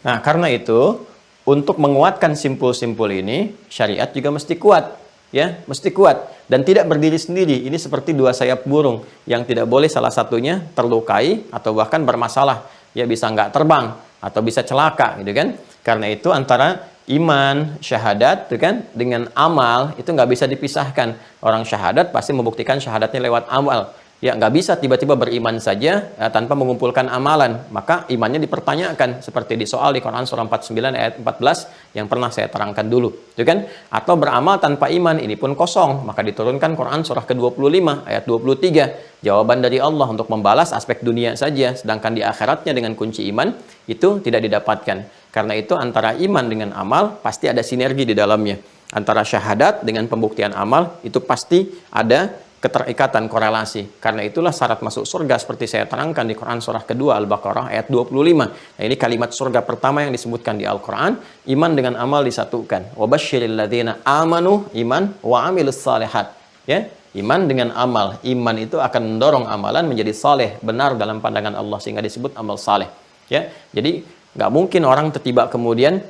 Nah, karena itu untuk menguatkan simpul-simpul ini, syariat juga mesti kuat. Ya, mesti kuat dan tidak berdiri sendiri. Ini seperti dua sayap burung yang tidak boleh salah satunya terlukai atau bahkan bermasalah. Ya, bisa nggak terbang atau bisa celaka, gitu kan? Karena itu antara iman, syahadat, gitu kan, dengan amal itu nggak bisa dipisahkan. Orang syahadat pasti membuktikan syahadatnya lewat amal. Ya, nggak bisa tiba-tiba beriman saja ya, tanpa mengumpulkan amalan. Maka imannya dipertanyakan seperti di soal di Quran surah 49 ayat 14 yang pernah saya terangkan dulu, itu kan? Atau beramal tanpa iman, ini pun kosong. Maka diturunkan Quran surah ke-25 ayat 23, jawaban dari Allah untuk membalas aspek dunia saja, sedangkan di akhiratnya dengan kunci iman itu tidak didapatkan. Karena itu antara iman dengan amal pasti ada sinergi di dalamnya. Antara syahadat dengan pembuktian amal itu pasti ada keterikatan, korelasi. Karena itulah syarat masuk surga seperti saya terangkan di Quran surah kedua Al-Baqarah ayat 25. Nah, ini kalimat surga pertama yang disebutkan di Al-Quran. Iman dengan amal disatukan. Wabashshiril ladzina amanu iman wa amilus salihat. Ya, iman dengan amal. Iman itu akan mendorong amalan menjadi saleh, benar dalam pandangan Allah, sehingga disebut amal saleh. Ya, jadi nggak mungkin orang tiba kemudian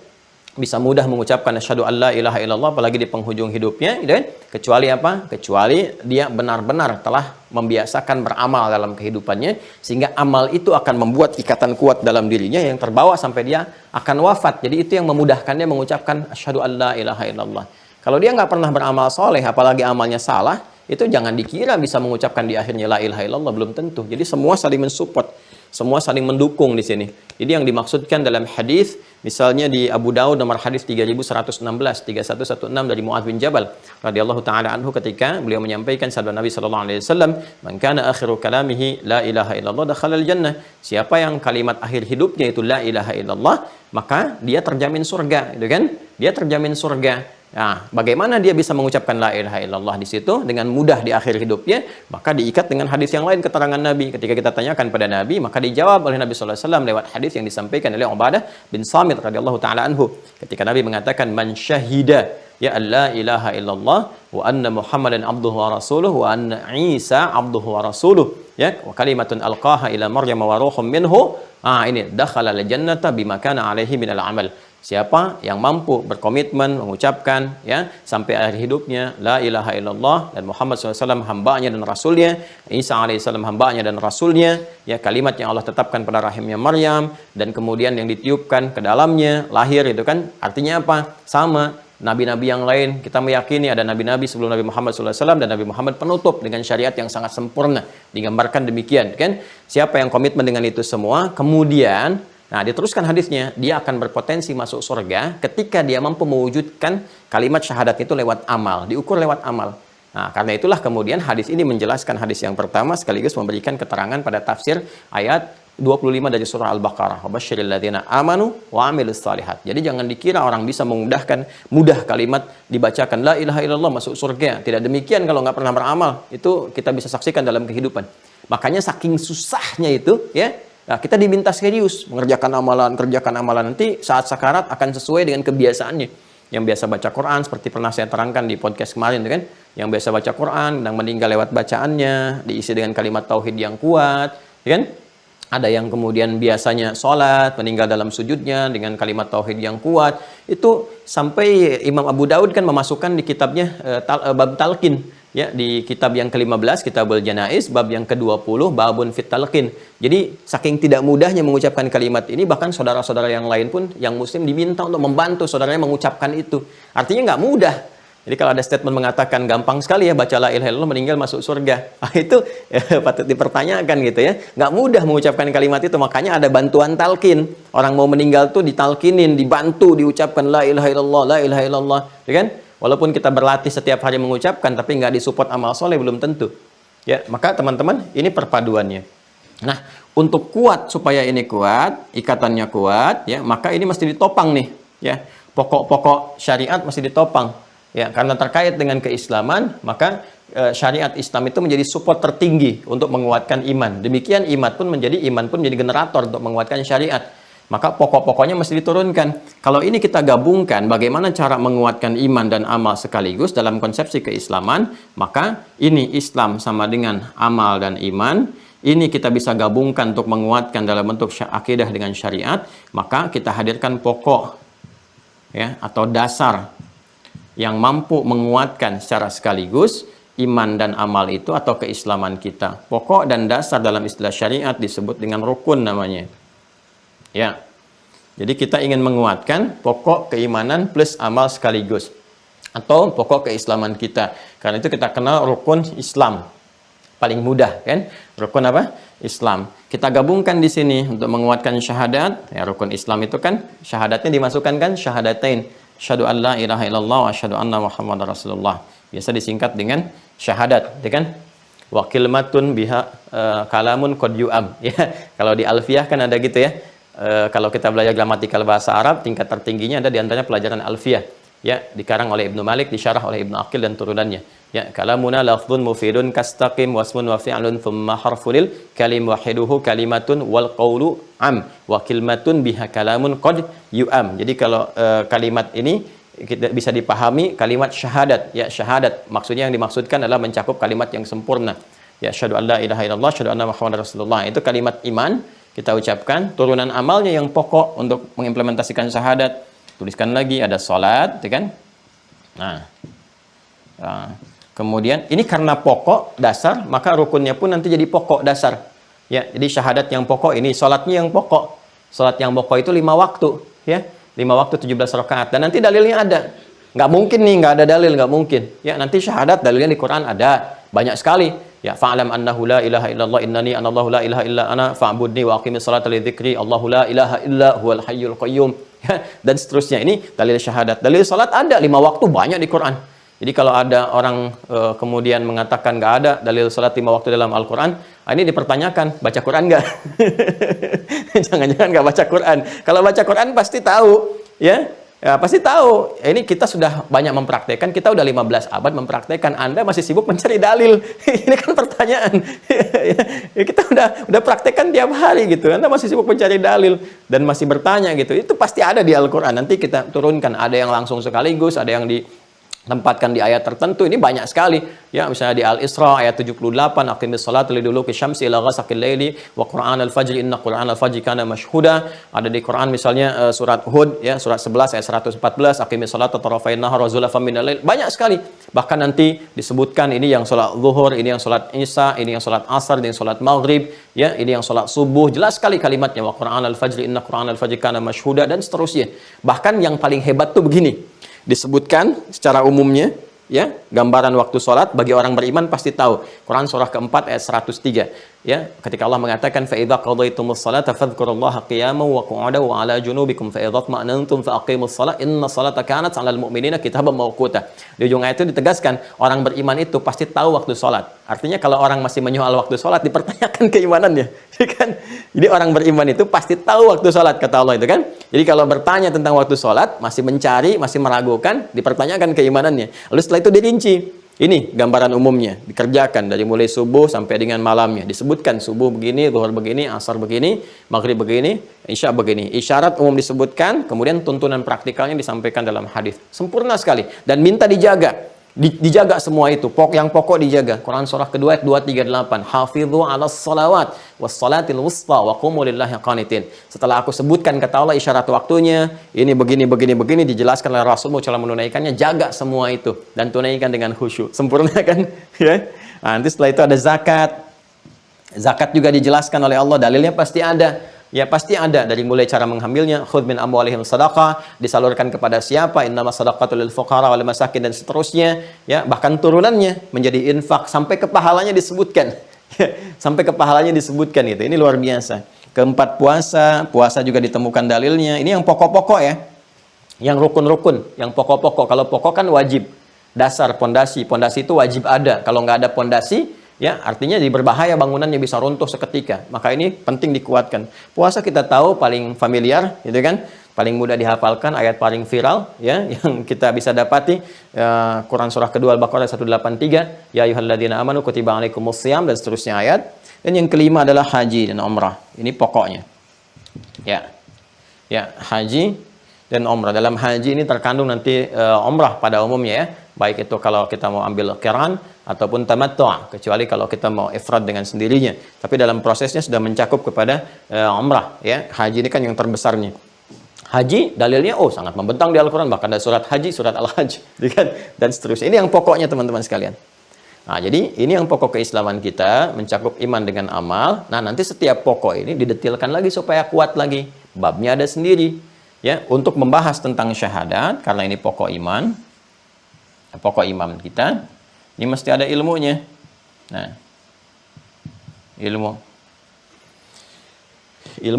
bisa mudah mengucapkan asyhadu alla ilaha illallah apalagi di penghujung hidupnya, gitu kan? Kecuali apa? Kecuali dia benar-benar telah membiasakan beramal dalam kehidupannya sehingga amal itu akan membuat ikatan kuat dalam dirinya yang terbawa sampai dia akan wafat. Jadi itu yang memudahkan dia mengucapkan asyhadu alla ilaha illallah. Kalau dia nggak pernah beramal soleh, apalagi amalnya salah, itu jangan dikira bisa mengucapkan di akhirnya la ilaha illallah, belum tentu. Jadi semua saling mensupport, semua saling mendukung di sini. Jadi yang dimaksudkan dalam hadis, misalnya di Abu Daud nomor hadis 3116, 3116 dari Muadz bin Jabal radhiyallahu taala anhu, ketika beliau menyampaikan sabda Nabi sallallahu alaihi wasallam, "Man kana akhiru kalamihi la ilaha illallah dakhalal jannah." Siapa yang kalimat akhir hidupnya itu la ilaha illallah, maka dia terjamin surga, gitu kan? Dia terjamin surga. Nah, bagaimana dia bisa mengucapkan la ilaha illallah di situ dengan mudah di akhir hidupnya? Maka diikat dengan hadis yang lain, keterangan Nabi. Ketika kita tanyakan pada Nabi, maka dijawab oleh Nabi sallallahu alaihi wasallam lewat hadis yang disampaikan oleh Ubadah bin Samit radhiyallahu taala anhu. Ketika Nabi mengatakan, "Man syahida ya alla ilaha illallah wa anna Muhammadan abduhu wa rasuluhu wa anna Isa abduhu wa rasuluhu ya wa kalimatun alqaha ila Maryam wa ruhum minhu." Ini dakhala al-jannata bima kana alaihi minal amal. Siapa yang mampu berkomitmen mengucapkan ya sampai akhir hidupnya la ilaha illallah dan Muhammad SAW hambanya dan rasulnya, Isa alaihissalam hambanya dan rasulnya, ya kalimat yang Allah tetapkan pada rahimnya Maryam dan kemudian yang ditiupkan ke dalamnya lahir, itu kan artinya apa? Sama nabi-nabi yang lain, kita meyakini ada nabi-nabi sebelum Nabi Muhammad SAW dan Nabi Muhammad penutup dengan syariat yang sangat sempurna, digambarkan demikian kan. Siapa yang komitmen dengan itu semua, kemudian diteruskan hadisnya, dia akan berpotensi masuk surga ketika dia mampu mewujudkan kalimat syahadat itu lewat amal, diukur lewat amal. Nah, karena itulah kemudian hadis ini menjelaskan hadis yang pertama sekaligus memberikan keterangan pada tafsir ayat 25 dari surah Al-Baqarah. Wabasyiril ladzina amanu wa amilus shalihat. Jadi jangan dikira orang bisa mudah kalimat dibacakan la ilaha illallah masuk surga. Tidak demikian kalau nggak pernah beramal. Itu kita bisa saksikan dalam kehidupan. Makanya saking susahnya itu ya, kita diminta serius mengerjakan amalan, nanti saat sakarat akan sesuai dengan kebiasaannya. Yang biasa baca Quran seperti pernah saya terangkan di podcast kemarin kan, yang biasa baca Quran dan meninggal lewat bacaannya, diisi dengan kalimat tauhid yang kuat, kan? Ada yang kemudian biasanya sholat, meninggal dalam sujudnya dengan kalimat tauhid yang kuat. Itu sampai Imam Abu Daud kan memasukkan di kitabnya bab talqin. Ya, di kitab yang ke-15, Kitabul Janaiz, bab yang ke-20, babun fit talqin. Jadi, saking tidak mudahnya mengucapkan kalimat ini, bahkan saudara-saudara yang lain pun, yang muslim diminta untuk membantu saudaranya mengucapkan itu. Artinya nggak mudah. Jadi kalau ada statement mengatakan gampang sekali ya, baca la ilaha illallah meninggal masuk surga. Itu patut dipertanyakan gitu ya. Nggak mudah mengucapkan kalimat itu, makanya ada bantuan talqin. Orang mau meninggal tuh ditalkinin, dibantu, diucapkan la ilaha illallah, la ilaha illallah. Ya kan? Walaupun kita berlatih setiap hari mengucapkan, tapi nggak disupport amal soleh, belum tentu. Ya, maka teman-teman, ini perpaduannya. Nah, untuk kuat, supaya ini kuat, ikatannya kuat, ya, maka ini mesti ditopang nih. Ya, pokok-pokok syariat mesti ditopang. Ya, karena terkait dengan keislaman, maka syariat Islam itu menjadi support tertinggi untuk menguatkan iman. Demikian iman pun menjadi generator untuk menguatkan syariat. Maka pokok-pokoknya mesti diturunkan. Kalau ini kita gabungkan bagaimana cara menguatkan iman dan amal sekaligus dalam konsepsi keislaman, maka ini Islam sama dengan amal dan iman. Ini kita bisa gabungkan untuk menguatkan dalam bentuk akidah dengan syariat. Maka kita hadirkan pokok ya atau dasar yang mampu menguatkan secara sekaligus iman dan amal itu atau keislaman kita. Pokok dan dasar dalam istilah syariat disebut dengan rukun namanya. Ya, jadi kita ingin menguatkan pokok keimanan plus amal sekaligus, atau pokok keislaman kita. Karena itu kita kenal rukun Islam, paling mudah kan? Rukun apa? Islam. Kita gabungkan di sini untuk menguatkan syahadat. Ya, rukun Islam itu kan syahadatnya dimasukkan kan syahadatain. Asyhadu an la ilaha illallah wa asyhadu anna Muhammadar Rasulullah. Biasa disingkat dengan syahadat, ya kan? Wa kalimatun biha kalamun qad yu'am. Ya, kalau di Alfiyah kan ada gitu ya. Kalau kita belajar gramatikal bahasa Arab, tingkat tertingginya ada di antaranya pelajaran Alfiyah. Ya, dikarang oleh Ibnu Malik, disyarah oleh Ibnu Aqil dan turunannya. Ya, kalamuna lafdhun mufidun kastaqim wasmun wa fi'lun thumma harful kalim wahiduhu kalimatun wal qawlu am wa kalimatun biha kalamun qad yu'am. Jadi kalau kalimat ini kita bisa dipahami kalimat syahadat. Ya, syahadat maksudnya yang dimaksudkan adalah mencakup kalimat yang sempurna. Ya, asyhadu an la ilaha illallah, asyhadu anna Muhammadar Rasulullah. Itu kalimat iman kita ucapkan. Turunan amalnya yang pokok untuk mengimplementasikan syahadat. Tuliskan lagi ada salat, ya kan? Nah, kemudian ini karena pokok dasar, maka rukunnya pun nanti jadi pokok dasar. Ya, jadi syahadat yang pokok ini, salatnya yang pokok. Salat yang pokok itu 5 waktu, ya. 5 waktu 17 rakaat. Dan nanti dalilnya ada. Nggak mungkin nih, nggak ada dalil, nggak mungkin. Ya, nanti syahadat dalilnya di Quran ada, Banyak sekali. Ya, fa'lam annahu la ilaha illallah innani anallahu la ilaha illa ana fa'budni wa aqimis salata li dzikri Allahu la ilaha illa huwal hayyul qayyum. Ya, dan seterusnya. Ini dalil syahadat. Dalil salat ada 5 waktu banyak di Quran. Jadi kalau ada orang kemudian mengatakan nggak ada dalil salat 5 waktu dalam Al-Quran, ini dipertanyakan, baca Quran nggak? Jangan-jangan nggak baca Quran. Kalau baca Quran pasti tahu, ya. Ya, pasti tahu. Ini kita sudah banyak mempraktekkan, kita udah 15 abad mempraktekkan. Anda masih sibuk mencari dalil. Ini kan pertanyaan. Ya, kita udah praktekkan tiap hari gitu. Anda masih sibuk mencari dalil dan masih bertanya gitu. Itu pasti ada di Al-Quran. Nanti kita turunkan. Ada yang langsung sekaligus, ada yang ditempatkan di ayat tertentu. Ini banyak sekali. Ya, misalnya di Al-Isra ayat 78, aqimis salata liduluki syamsi ila ghasaqil laili wa qur'an al-fajr inna qur'an al-fajr kana mashhuda. Ada di Quran misalnya surat Hud ya, surat 11 ayat 114, aqimis salata tarafain nahar wa zulafan minal lail. Banyak sekali. Bahkan nanti disebutkan ini yang salat zuhur, ini yang salat isya, ini yang salat asar, ini yang salat maghrib, ya, ini yang salat subuh. Jelas sekali kalimatnya, wa qur'an al-fajr inna qur'an al-fajr kana mashhuda, dan seterusnya. Bahkan yang paling hebat tuh begini. Disebutkan secara umumnya, ya, gambaran waktu sholat bagi orang beriman pasti tahu. Quran surah keempat ayat 103, ya, ketika Allah mengatakan fa idza qadaytumus salata fadhkurullaha qiyaman wa qu'udan wa 'ala junubikum fa idza tma'nantum fa aqimus shalah inna salata kanat 'alal mu'minina kitaban mawquta. Di ujung ayat itu ditegaskan orang beriman itu pasti tahu waktu sholat. Artinya kalau orang masih menyoal waktu sholat, dipertanyakan keimanannya, kan? Jadi orang beriman itu pasti tahu waktu sholat, kata Allah itu kan. Jadi kalau bertanya tentang waktu sholat, masih mencari, masih meragukan, dipertanyakan keimanannya. Lalu setelah itu dirinci. Ini gambaran umumnya, dikerjakan dari mulai subuh sampai dengan malamnya. Disebutkan subuh begini, zuhur begini, asar begini, maghrib begini, isya begini. Isyarat umum disebutkan, kemudian tuntunan praktikalnya disampaikan dalam hadis. Sempurna sekali. Dan minta dijaga. Dijaga semua itu, yang pokok dijaga. Quran surah kedua ayat 238, hafidhu 'alas salawat was salatil wusta wa qumu lillahi qanitin. Setelah aku sebutkan kata Allah isyarat waktunya, ini begini dijelaskan oleh Rasulullah cara menunaikannya, jaga semua itu dan tunaikan dengan khusyuk. Sempurna kan? Ya. Nah, nanti setelah itu ada zakat. Zakat juga dijelaskan oleh Allah, dalilnya pasti ada. Ya, pasti ada dari mulai cara mengambilnya, khudz min amwalihim shadaqah, disalurkan kepada siapa, innamas shadaqatul lil fuqara wal masakin, dan seterusnya, ya, bahkan turunannya menjadi infak sampai ke pahalanya disebutkan. Sampai ke pahalanya disebutkan itu. Ini luar biasa. Keempat, puasa juga ditemukan dalilnya. Ini yang pokok-pokok ya. Yang rukun-rukun, yang pokok-pokok. Kalau pokok kan wajib. Dasar, pondasi. Pondasi itu wajib ada. Kalau nggak ada pondasi, ya, artinya jadi berbahaya, bangunannya bisa runtuh seketika. Maka ini penting dikuatkan. Puasa kita tahu paling familiar, gitu kan? Paling mudah dihafalkan, ayat paling viral, ya, yang kita bisa dapati, Quran surah kedua Al-Baqarah 183, ya ayyuhalladzina amanu kutiba alaikumus shiyam, dan seterusnya ayat. Dan yang kelima adalah haji dan umrah. Ini pokoknya. Ya. Ya, haji dan umrah. Dalam haji ini terkandung nanti umrah pada umumnya ya. Baik itu kalau kita mau ambil qiran ataupun tamattu', kecuali kalau kita mau ifrad dengan sendirinya. Tapi dalam prosesnya sudah mencakup kepada umrah ya. Haji ini kan yang terbesarnya. Haji dalilnya sangat membentang di Al-Qur'an, bahkan ada surat haji, surat Al-Hajj, dan seterusnya. Ini yang pokoknya teman-teman sekalian. Nah, jadi ini yang pokok keislaman kita, mencakup iman dengan amal. Nah, nanti setiap pokok ini didetilkan lagi supaya kuat lagi. Babnya ada sendiri ya untuk membahas tentang syahadat, karena ini pokok iman. Pokok iman kita ini mesti ada ilmunya. Nah, ilmu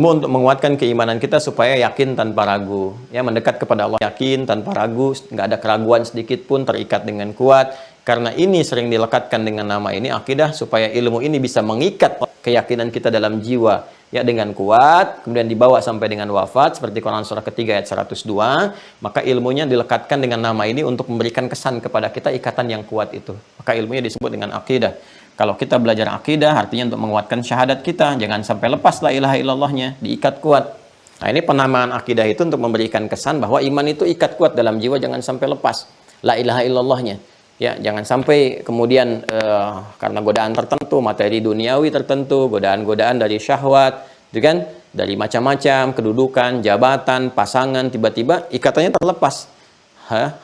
untuk menguatkan keimanan kita supaya yakin tanpa ragu, ya, mendekat kepada Allah yakin tanpa ragu, nggak ada keraguan sedikit pun, terikat dengan kuat. Karena ini sering dilekatkan dengan nama ini akidah, supaya ilmu ini bisa mengikat keyakinan kita dalam jiwa ya dengan kuat, kemudian dibawa sampai dengan wafat, seperti Quran surah ketiga ayat 102. Maka ilmunya dilekatkan dengan nama ini untuk memberikan kesan kepada kita ikatan yang kuat itu. Maka ilmunya disebut dengan akidah. Kalau kita belajar akidah, artinya untuk menguatkan syahadat kita, jangan sampai lepas la ilaha illallahnya, diikat kuat. Nah, ini penamaan akidah itu untuk memberikan kesan bahwa iman itu ikat kuat dalam jiwa, jangan sampai lepas la ilaha illallahnya. Ya, jangan sampai kemudian karena godaan tertentu, materi duniawi tertentu, godaan-godaan dari syahwat, gitu kan, dari macam-macam, kedudukan, jabatan, pasangan, tiba-tiba ikatannya terlepas.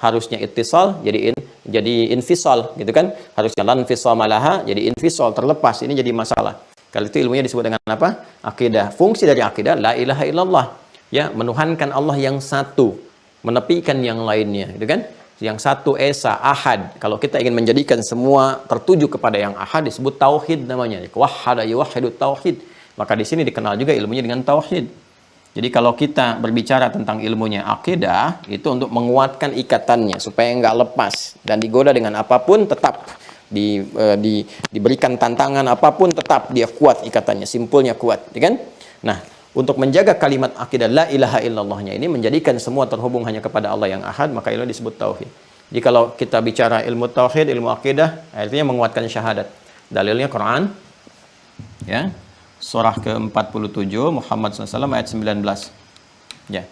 Harusnya ittisal jadi infisal, gitu kan? Harusnya lan fisal malaha jadi infisal, terlepas. Ini jadi masalah. Kalau itu ilmunya disebut dengan apa? Akidah. Fungsi dari akidah la ilaha illallah, ya, menuhankan Allah yang satu, menepikan yang lainnya, gitu kan? yang satu esa, ahad. Kalau kita ingin menjadikan semua tertuju kepada yang ahad, disebut tauhid namanya. Wahhada yuwahhidu tauhid. Maka di sini dikenal juga ilmunya dengan tauhid. Jadi kalau kita berbicara tentang ilmunya akidah, itu untuk menguatkan ikatannya supaya nggak lepas dan digoda dengan apapun tetap diberikan tantangan apapun tetap dia kuat ikatannya, simpulnya kuat, ya kan? Nah, untuk menjaga kalimat akidah la ilaha illallahnya ini menjadikan semua terhubung hanya kepada Allah yang ahad, maka ilmu disebut tauhid. Jadi kalau kita bicara ilmu tauhid, ilmu akidah, artinya menguatkan syahadat. Dalilnya Quran, ya, surah ke-47 Muhammad SAW ayat 19. Ya.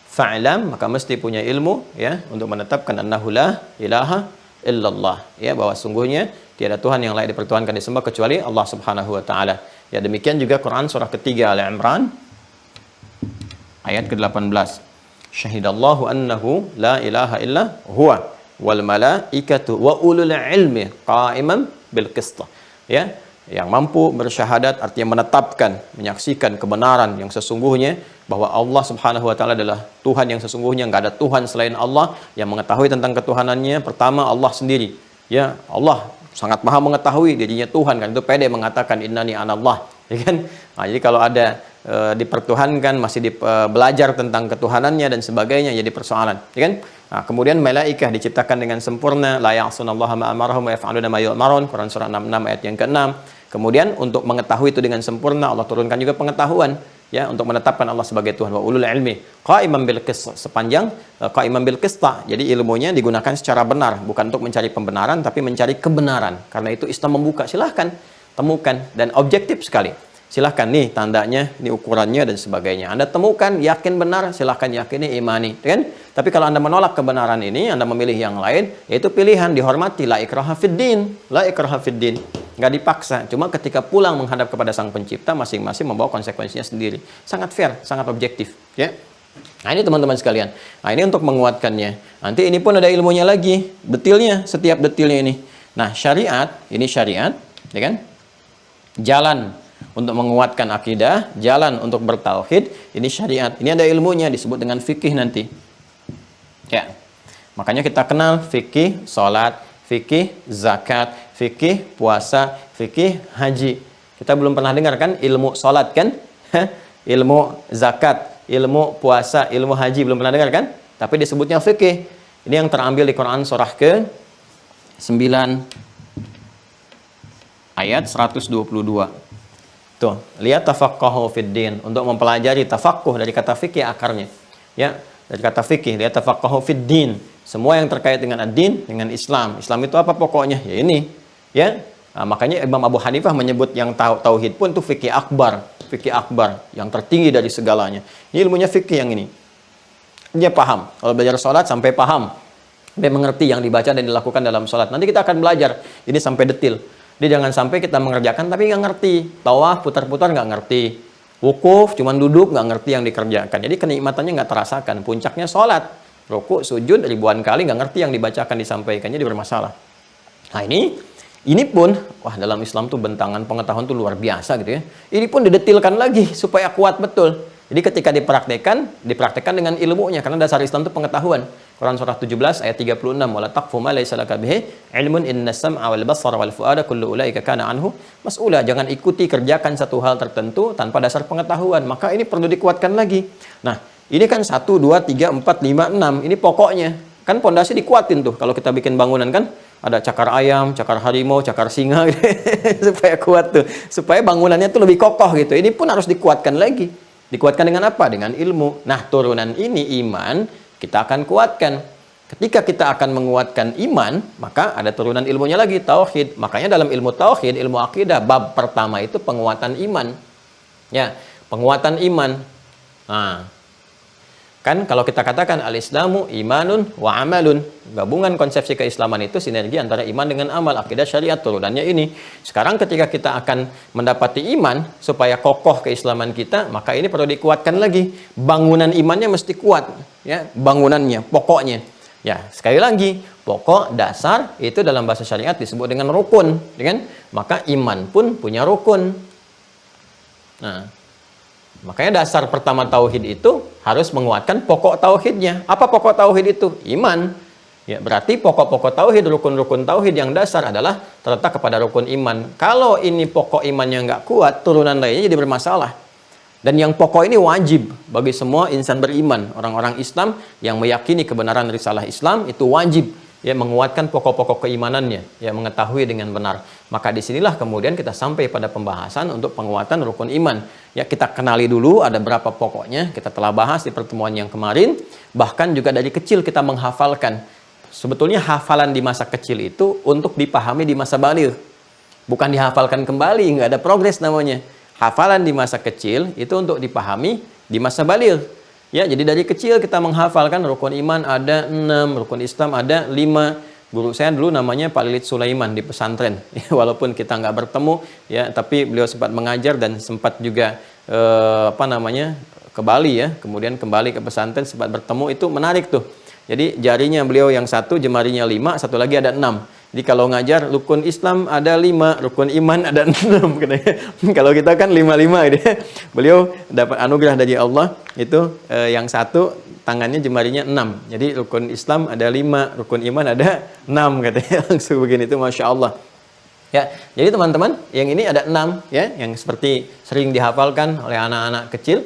Fa'lam, maka mesti punya ilmu, ya, untuk menetapkan annahu la ilaha illallah, ya, bahwa sungguhnya tiada Tuhan yang layak dipertuhankan disembah kecuali Allah Subhanahu wa taala. Ya, demikian juga Quran surah ketiga Al-Imran ayat ke-18. Syahidallahu annahu la ilaha illa huwa wal malaikatu wa ulul ilmi qa'iman bil qist. Ya, yang mampu bersyahadat artinya menetapkan, menyaksikan kebenaran yang sesungguhnya bahwa Allah Subhanahu wa taala adalah Tuhan yang sesungguhnya, enggak ada Tuhan selain Allah. Yang mengetahui tentang ketuhanannya pertama Allah sendiri. Ya, Allah sangat maha mengetahui dirinya Tuhan, kan itu pede mengatakan innani anallah, ya kan? Nah, jadi kalau ada dipertuhankan, masih belajar tentang ketuhanannya dan sebagainya, jadi persoalan, ya kan? Nah, kemudian malaikah diciptakan dengan sempurna, la ya'sunallaha ma amarahum wa yaf'aluna ma yu'marun, Quran surah 66 ayat yang ke-6. Kemudian untuk mengetahui itu dengan sempurna Allah turunkan juga pengetahuan, ya, untuk menetapkan Allah sebagai Tuhan. Wa ulul ilmi qa'iman bil qist, sepanjang qa'iman bil qist. Jadi ilmunya digunakan secara benar, bukan untuk mencari pembenaran tapi mencari kebenaran. Karena itu Islam membuka, silahkan temukan, dan objektif sekali. Silahkan nih tandanya, ini ukurannya dan sebagainya. Anda temukan, yakin benar, silahkan yakini, imani, kan? Tapi kalau Anda menolak kebenaran ini, Anda memilih yang lain, yaitu pilihan, dihormati. La ikraha fid din, la ikraha fid din. Nggak dipaksa, cuma ketika pulang menghadap kepada Sang Pencipta, masing-masing membawa konsekuensinya sendiri. Sangat fair, sangat objektif, ya. Nah, ini teman-teman sekalian. Nah, ini untuk menguatkannya. Nanti ini pun ada ilmunya lagi, detilnya, setiap detilnya ini. Nah, syariat, ini syariat, ya kan? Jalan untuk menguatkan akidah, jalan untuk bertauhid, ini syariat. Ini ada ilmunya, disebut dengan fikih nanti. Ya. Makanya kita kenal fikih salat, fikih zakat, fikih puasa, fikih haji. Kita belum pernah dengar kan ilmu salat kan? Ilmu zakat, ilmu puasa, ilmu haji belum pernah dengar kan? Tapi disebutnya fikih. Ini yang terambil di Quran surah ke-9 ayat 122. Tuh, lihat tafaqahu fid din, untuk mempelajari tafaqquh dari kata fikih akarnya. Ya, dari kata fikih, lihat tafaqahu fid din. Semua yang terkait dengan ad-din, dengan Islam. Islam itu apa pokoknya? Ya ini, ya. Nah, makanya Imam Abu Hanifah menyebut yang tauhid pun itu fikih akbar yang tertinggi dari segalanya. Ini ilmunya fikih yang ini. Dia paham. Kalau belajar sholat sampai paham. Dia mengerti yang dibaca dan dilakukan dalam sholat. Nanti kita akan belajar ini sampai detil. Dia jangan sampai kita mengerjakan tapi nggak ngerti. Tawaf putar-putar nggak ngerti. Wukuf cuman duduk nggak ngerti yang dikerjakan. Jadi kenikmatannya nggak terasakan. Puncaknya sholat, rukuk, sujud ribuan kali nggak ngerti yang dibacakan disampaikannya, dia bermasalah. Nah ini pun, wah, dalam Islam tuh bentangan pengetahuan tuh luar biasa gitu ya. Ini pun didetilkan lagi supaya kuat betul. Jadi ketika dipraktekkan dengan ilmunya, karena dasar Islam itu pengetahuan. Quran surah 17 ayat 36, wala taqfu ma laysa laka bihi ilmun innas sam'a wal basara wal fuada kullu ulaika kana anhu mas'ula. Jangan ikuti kerjakan satu hal tertentu tanpa dasar pengetahuan. Maka ini perlu dikuatkan lagi. Nah, ini kan 1 2 3 4 5 6. Ini pokoknya. Kan pondasi dikuatin tuh. Kalau kita bikin bangunan kan ada cakar ayam, cakar harimau, cakar singa gitu. Supaya kuat tuh. Supaya bangunannya tuh lebih kokoh gitu. Ini pun harus dikuatkan lagi. Dikuatkan dengan apa? Dengan ilmu. Nah, turunan ini iman kita akan kuatkan. Ketika kita akan menguatkan iman, maka ada turunan ilmunya lagi, tauhid. Makanya dalam ilmu tauhid, ilmu akidah, bab pertama itu penguatan iman. Ya, penguatan iman. Nah, kan kalau kita katakan al-islamu imanun wa amalun, gabungan konsepsi keislaman itu sinergi antara iman dengan amal, akidah syariat, turunannya ini. Sekarang ketika kita akan mendapati iman supaya kokoh keislaman kita, maka ini perlu dikuatkan lagi. Bangunan imannya mesti kuat, ya, bangunannya, pokoknya. Ya, sekali lagi, pokok dasar itu dalam bahasa syariat disebut dengan rukun, ya kan? Maka iman pun punya rukun. Nah, makanya dasar pertama tauhid itu harus menguatkan pokok tauhidnya. Apa pokok tauhid itu? Iman. Ya, berarti pokok-pokok tauhid, rukun-rukun tauhid yang dasar adalah terletak kepada rukun iman. Kalau ini pokok imannya nggak kuat, turunan lainnya jadi bermasalah. Dan yang pokok ini wajib bagi semua insan beriman. Orang-orang Islam yang meyakini kebenaran risalah Islam itu wajib ya menguatkan pokok-pokok keimanannya, ya mengetahui dengan benar. Maka disinilah kemudian kita sampai pada pembahasan untuk penguatan rukun iman. Ya, kita kenali dulu ada berapa pokoknya, kita telah bahas di pertemuan yang kemarin. Bahkan juga dari kecil kita menghafalkan. Sebetulnya hafalan di masa kecil itu untuk dipahami di masa baligh. Bukan dihafalkan kembali, nggak ada progres namanya. Hafalan di masa kecil itu untuk dipahami di masa baligh. Ya, jadi dari kecil kita menghafalkan rukun iman ada 6, rukun Islam ada 5. Guru saya dulu namanya Pak Lilit Sulaiman di pesantren. Ya, walaupun kita nggak bertemu, ya, tapi beliau sempat mengajar dan sempat juga ke Bali ya. Kemudian kembali ke pesantren sempat bertemu, itu menarik tuh. Jadi jarinya beliau yang satu, jemarinya 5, satu lagi ada 6. Jadi kalau ngajar rukun Islam ada 5, rukun iman ada 6. Kalau kita kan 5-5 gitu ya. Beliau dapat anugerah dari Allah itu yang satu tangannya jemarinya 6. Jadi rukun Islam ada 5, rukun iman ada 6 katanya. Langsung begini itu Masya Allah. Ya, jadi teman-teman yang ini ada 6 ya, yang seperti sering dihafalkan oleh anak-anak kecil.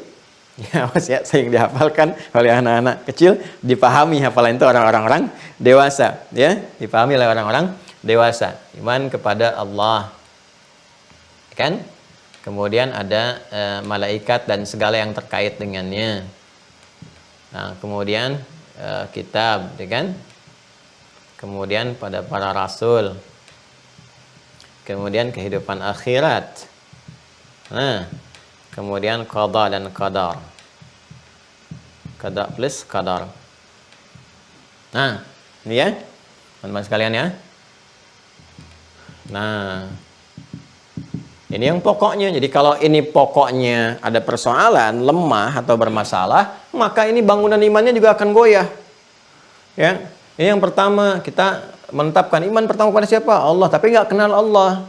Ya, Mas ya, sering dihafalkan oleh anak-anak kecil, dipahami hafalan itu orang-orang dewasa, ya, dipahami oleh orang-orang dewasa. Iman kepada Allah, kan? Kemudian ada malaikat dan segala yang terkait dengannya. Nah, kemudian kitab, ya kan? Kemudian pada para rasul. Kemudian kehidupan akhirat. Nah, kemudian qada dan qadar. Qada plus qadar. Nah, ini ya, teman-teman sekalian ya. Nah, ini yang pokoknya. Jadi kalau ini pokoknya ada persoalan, lemah atau bermasalah, maka ini bangunan imannya juga akan goyah. Ya, ini yang pertama, kita menetapkan iman pertama kepada siapa? Allah. Tapi nggak kenal Allah.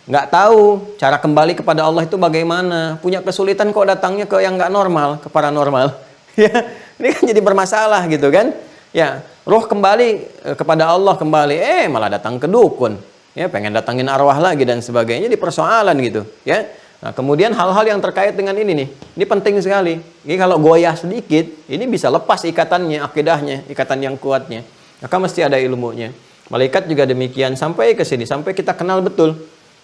Nggak tahu cara kembali kepada Allah itu bagaimana. Punya kesulitan kok datangnya ke yang nggak normal, ke paranormal. Ya, ini kan jadi bermasalah gitu kan. Ya, roh kembali kepada Allah kembali, malah datang ke dukun. Ya, pengen datangin arwah lagi dan sebagainya, di persoalan gitu. Ya, nah kemudian hal-hal yang terkait dengan ini nih, ini penting sekali. Ini kalau goyah sedikit, ini bisa lepas ikatannya, akidahnya, ikatan yang kuatnya. Maka mesti ada ilmunya. Malaikat juga demikian, sampai ke sini, sampai kita kenal betul.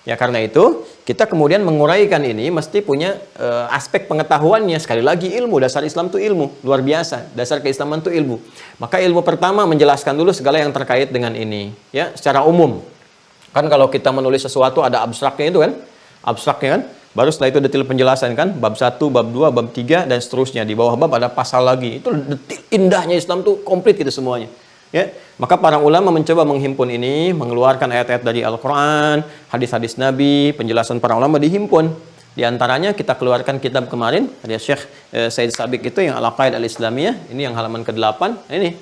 Ya, karena itu kita kemudian menguraikan ini mesti punya aspek pengetahuannya. Sekali lagi ilmu, dasar Islam itu ilmu, luar biasa. Dasar keislaman itu ilmu. Maka ilmu pertama menjelaskan dulu segala yang terkait dengan ini, ya, secara umum. Kan kalau kita menulis sesuatu ada abstraknya itu kan? Abstraknya kan? Baru setelah itu detail penjelasan kan? Bab 1, bab 2, bab 3 dan seterusnya. Di bawah bab ada pasal lagi. Itu detil indahnya Islam tuh komplit gitu semuanya. Ya, maka para ulama mencoba menghimpun ini, mengeluarkan ayat-ayat dari Al-Quran, hadis-hadis Nabi, penjelasan para ulama dihimpun. Di antaranya kita keluarkan kitab kemarin, ada Syekh Said Sabiq itu yang Al-Aqaid Al-Islamiyah, ini yang halaman ke-8, ini.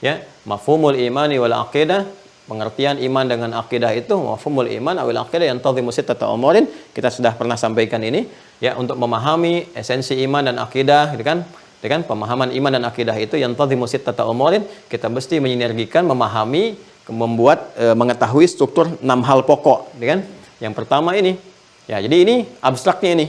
Ya, mafhumul imani wal aqidah, pengertian iman dengan akidah itu, mafhumul iman awil aqidah yang tazimu sittata umurin, kita sudah pernah sampaikan ini, ya, untuk memahami esensi iman dan akidah, gitu kan? Dengan pemahaman iman dan akidah itu yang tazimu sittata umurin, kita mesti menyinergikan, memahami, membuat, mengetahui struktur 6 hal pokok, kan? Yang pertama ini, ya, jadi ini abstraknya ini,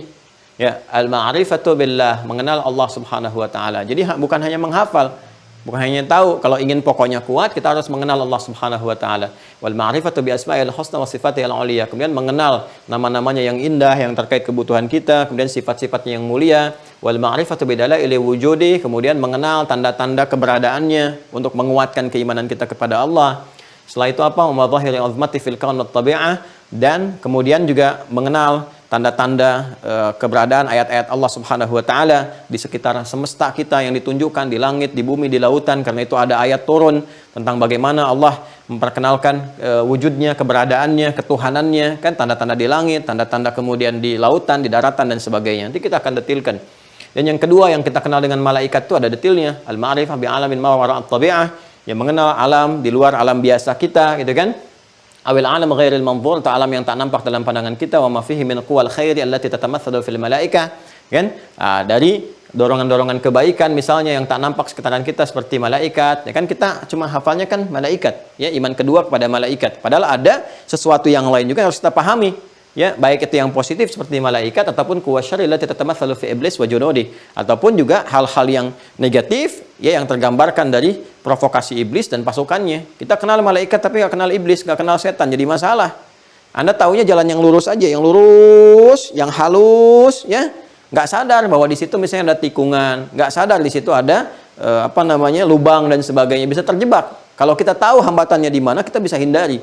ya, al-ma'rifatu billah, mengenal Allah Subhanahu wa taala. Jadi bukan hanya menghafal, bukan hanya tahu. Kalau ingin pokoknya kuat, kita harus mengenal Allah Subhanahu wa taala. Wal ma'rifatu bi asma'il husna wa sifatihil 'uliyah. Kemudian mengenal nama-namanya yang indah yang terkait kebutuhan kita, kemudian sifat-sifatnya yang mulia. Wal ma'rifatu bi dalaili wujudi, kemudian mengenal tanda-tanda keberadaannya untuk menguatkan keimanan kita kepada Allah. Setelah itu apa? Madhahiri 'azmati fil kaun wat tabi'ah, dan kemudian juga mengenal tanda-tanda keberadaan ayat-ayat Allah Subhanahu wa taala di sekitar semesta kita yang ditunjukkan di langit, di bumi, di lautan. Karena itu ada ayat turun tentang bagaimana Allah memperkenalkan wujudnya, keberadaannya, ketuhanannya, kan, tanda-tanda di langit, tanda-tanda kemudian di lautan, di daratan dan sebagainya. Nanti kita akan detilkan. Dan yang kedua yang kita kenal dengan malaikat itu ada detilnya, al-ma'rifah bi alamin ma wara'at tabi'ah, yang mengenal alam di luar alam biasa kita, gitu kan? Awil alam ghairil manzur, atau alam yang tak nampak dalam pandangan kita, wa ma fihi min quwal khairi allati tatamatsalu fil malaika, kan? Dari dorongan-dorongan kebaikan misalnya yang tak nampak sekitaran kita seperti malaikat, ya kan kita cuma hafalnya kan malaikat, ya iman kedua kepada malaikat. Padahal ada sesuatu yang lain juga yang harus kita pahami, ya baik itu yang positif seperti malaikat ataupun kuwasyarri allati tatamatsalu fi iblis wa junudi, ataupun juga hal-hal yang negatif ya yang tergambarkan dari provokasi iblis dan pasukannya. Kita kenal malaikat tapi nggak kenal iblis, nggak kenal setan, jadi masalah. Anda taunya jalan yang lurus aja, yang lurus, yang halus, ya. Nggak sadar bahwa di situ misalnya ada tikungan, nggak sadar di situ ada lubang dan sebagainya, bisa terjebak. Kalau kita tahu hambatannya di mana, kita bisa hindari.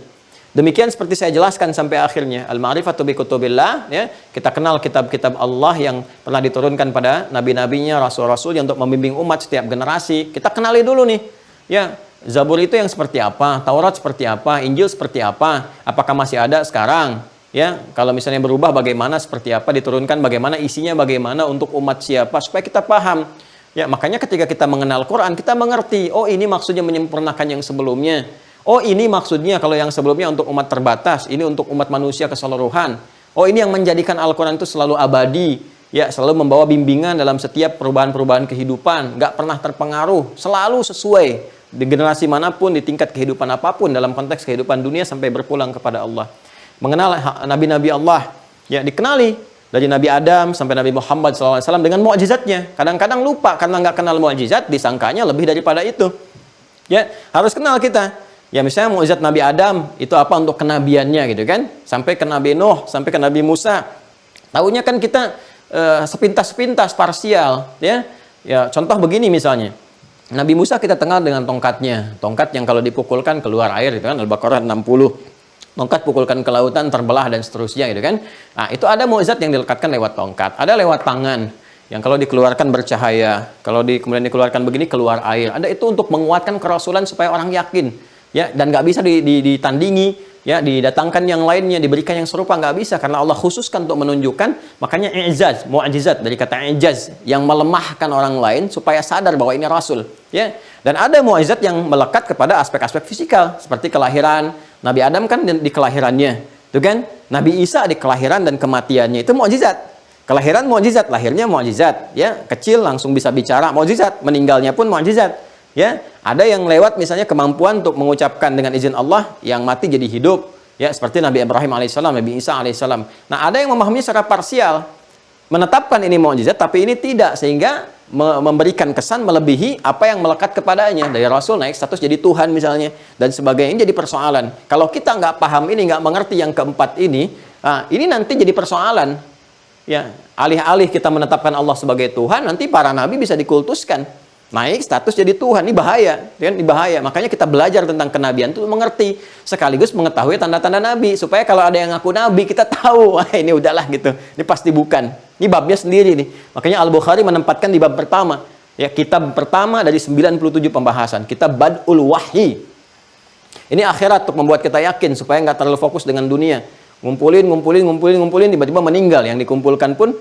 Demikian seperti saya jelaskan sampai akhirnya al-ma'rifatu bi kutubillah, ya. Kita kenal kitab-kitab Allah yang pernah diturunkan pada nabi-nabinya, rasul-rasul yang untuk membimbing umat setiap generasi. Kita kenali dulu nih, ya. Zabur itu yang seperti apa, Taurat seperti apa, Injil seperti apa, apakah masih ada sekarang? Ya, kalau misalnya berubah bagaimana, seperti apa, diturunkan bagaimana, isinya bagaimana, untuk umat siapa, supaya kita paham. Ya, makanya ketika kita mengenal Quran, kita mengerti, oh ini maksudnya menyempurnakan yang sebelumnya. Oh ini maksudnya kalau yang sebelumnya untuk umat terbatas, ini untuk umat manusia keseluruhan. Oh ini yang menjadikan Al-Quran itu selalu abadi, ya selalu membawa bimbingan dalam setiap perubahan-perubahan kehidupan, nggak pernah terpengaruh, selalu sesuai di generasi manapun, di tingkat kehidupan apapun, dalam konteks kehidupan dunia sampai berpulang kepada Allah. Mengenal nabi-nabi Allah, ya dikenali dari Nabi Adam sampai Nabi Muhammad SAW dengan mukjizatnya. Kadang-kadang lupa karena nggak kenal mukjizat, disangkanya lebih daripada itu. Ya harus kenal kita. Ya misalnya mukjizat Nabi Adam itu apa untuk kenabiannya gitu kan? Sampai ke Nabi Nuh, sampai ke Nabi Musa. Tahunya kan kita sepintas-sepintas parsial, ya. Ya contoh begini misalnya. Nabi Musa kita kenal dengan tongkatnya, tongkat yang kalau dipukulkan keluar air, itu kan Al-Baqarah 60. Tongkat pukulkan ke lautan terbelah dan seterusnya gitu kan. Nah, itu ada mukjizat yang dilekatkan lewat tongkat, ada lewat tangan yang kalau dikeluarkan bercahaya, kalau kemudian dikeluarkan begini keluar air. Ada itu untuk menguatkan kerasulan supaya orang yakin, ya, dan nggak bisa ditandingi, ya, didatangkan yang lainnya, diberikan yang serupa, nggak bisa karena Allah khususkan untuk menunjukkan. Makanya i'jaz, mukjizat dari kata i'jaz yang melemahkan orang lain supaya sadar bahwa ini rasul, ya. Dan ada mukjizat yang melekat kepada aspek-aspek fisikal seperti kelahiran. Nabi Adam kan di kelahirannya, itu kan? Nabi Isa di kelahiran dan kematiannya, itu mukjizat. Kelahiran mukjizat, lahirnya mukjizat, ya. Kecil langsung bisa bicara, mukjizat. Meninggalnya pun mukjizat, ya. Ada yang lewat misalnya kemampuan untuk mengucapkan dengan izin Allah yang mati jadi hidup, ya, seperti Nabi Ibrahim alaihissalam, Nabi Isa alaihissalam. Nah, ada yang memahami secara parsial, menetapkan ini mukjizat tapi ini tidak, sehingga memberikan kesan melebihi apa yang melekat kepadanya. Dari Rasul naik status jadi Tuhan misalnya dan sebagainya, jadi persoalan. Kalau kita nggak paham ini, nggak mengerti yang keempat ini nanti jadi persoalan. Ya, alih-alih kita menetapkan Allah sebagai Tuhan, nanti para nabi bisa dikultuskan, naik status jadi Tuhan. Ini bahaya, kan? Ini bahaya. Makanya kita belajar tentang kenabian itu mengerti, sekaligus mengetahui tanda-tanda nabi, supaya kalau ada yang ngaku nabi kita tahu, wah ini udahlah gitu, ini pasti bukan. Ini babnya sendiri nih. Makanya Al-Bukhari menempatkan di bab pertama, ya, kitab pertama dari 97 pembahasan, kitab Bad'ul Wahyi. Ini akhirat untuk membuat kita yakin supaya nggak terlalu fokus dengan dunia. Ngumpulin, tiba-tiba meninggal, yang dikumpulkan pun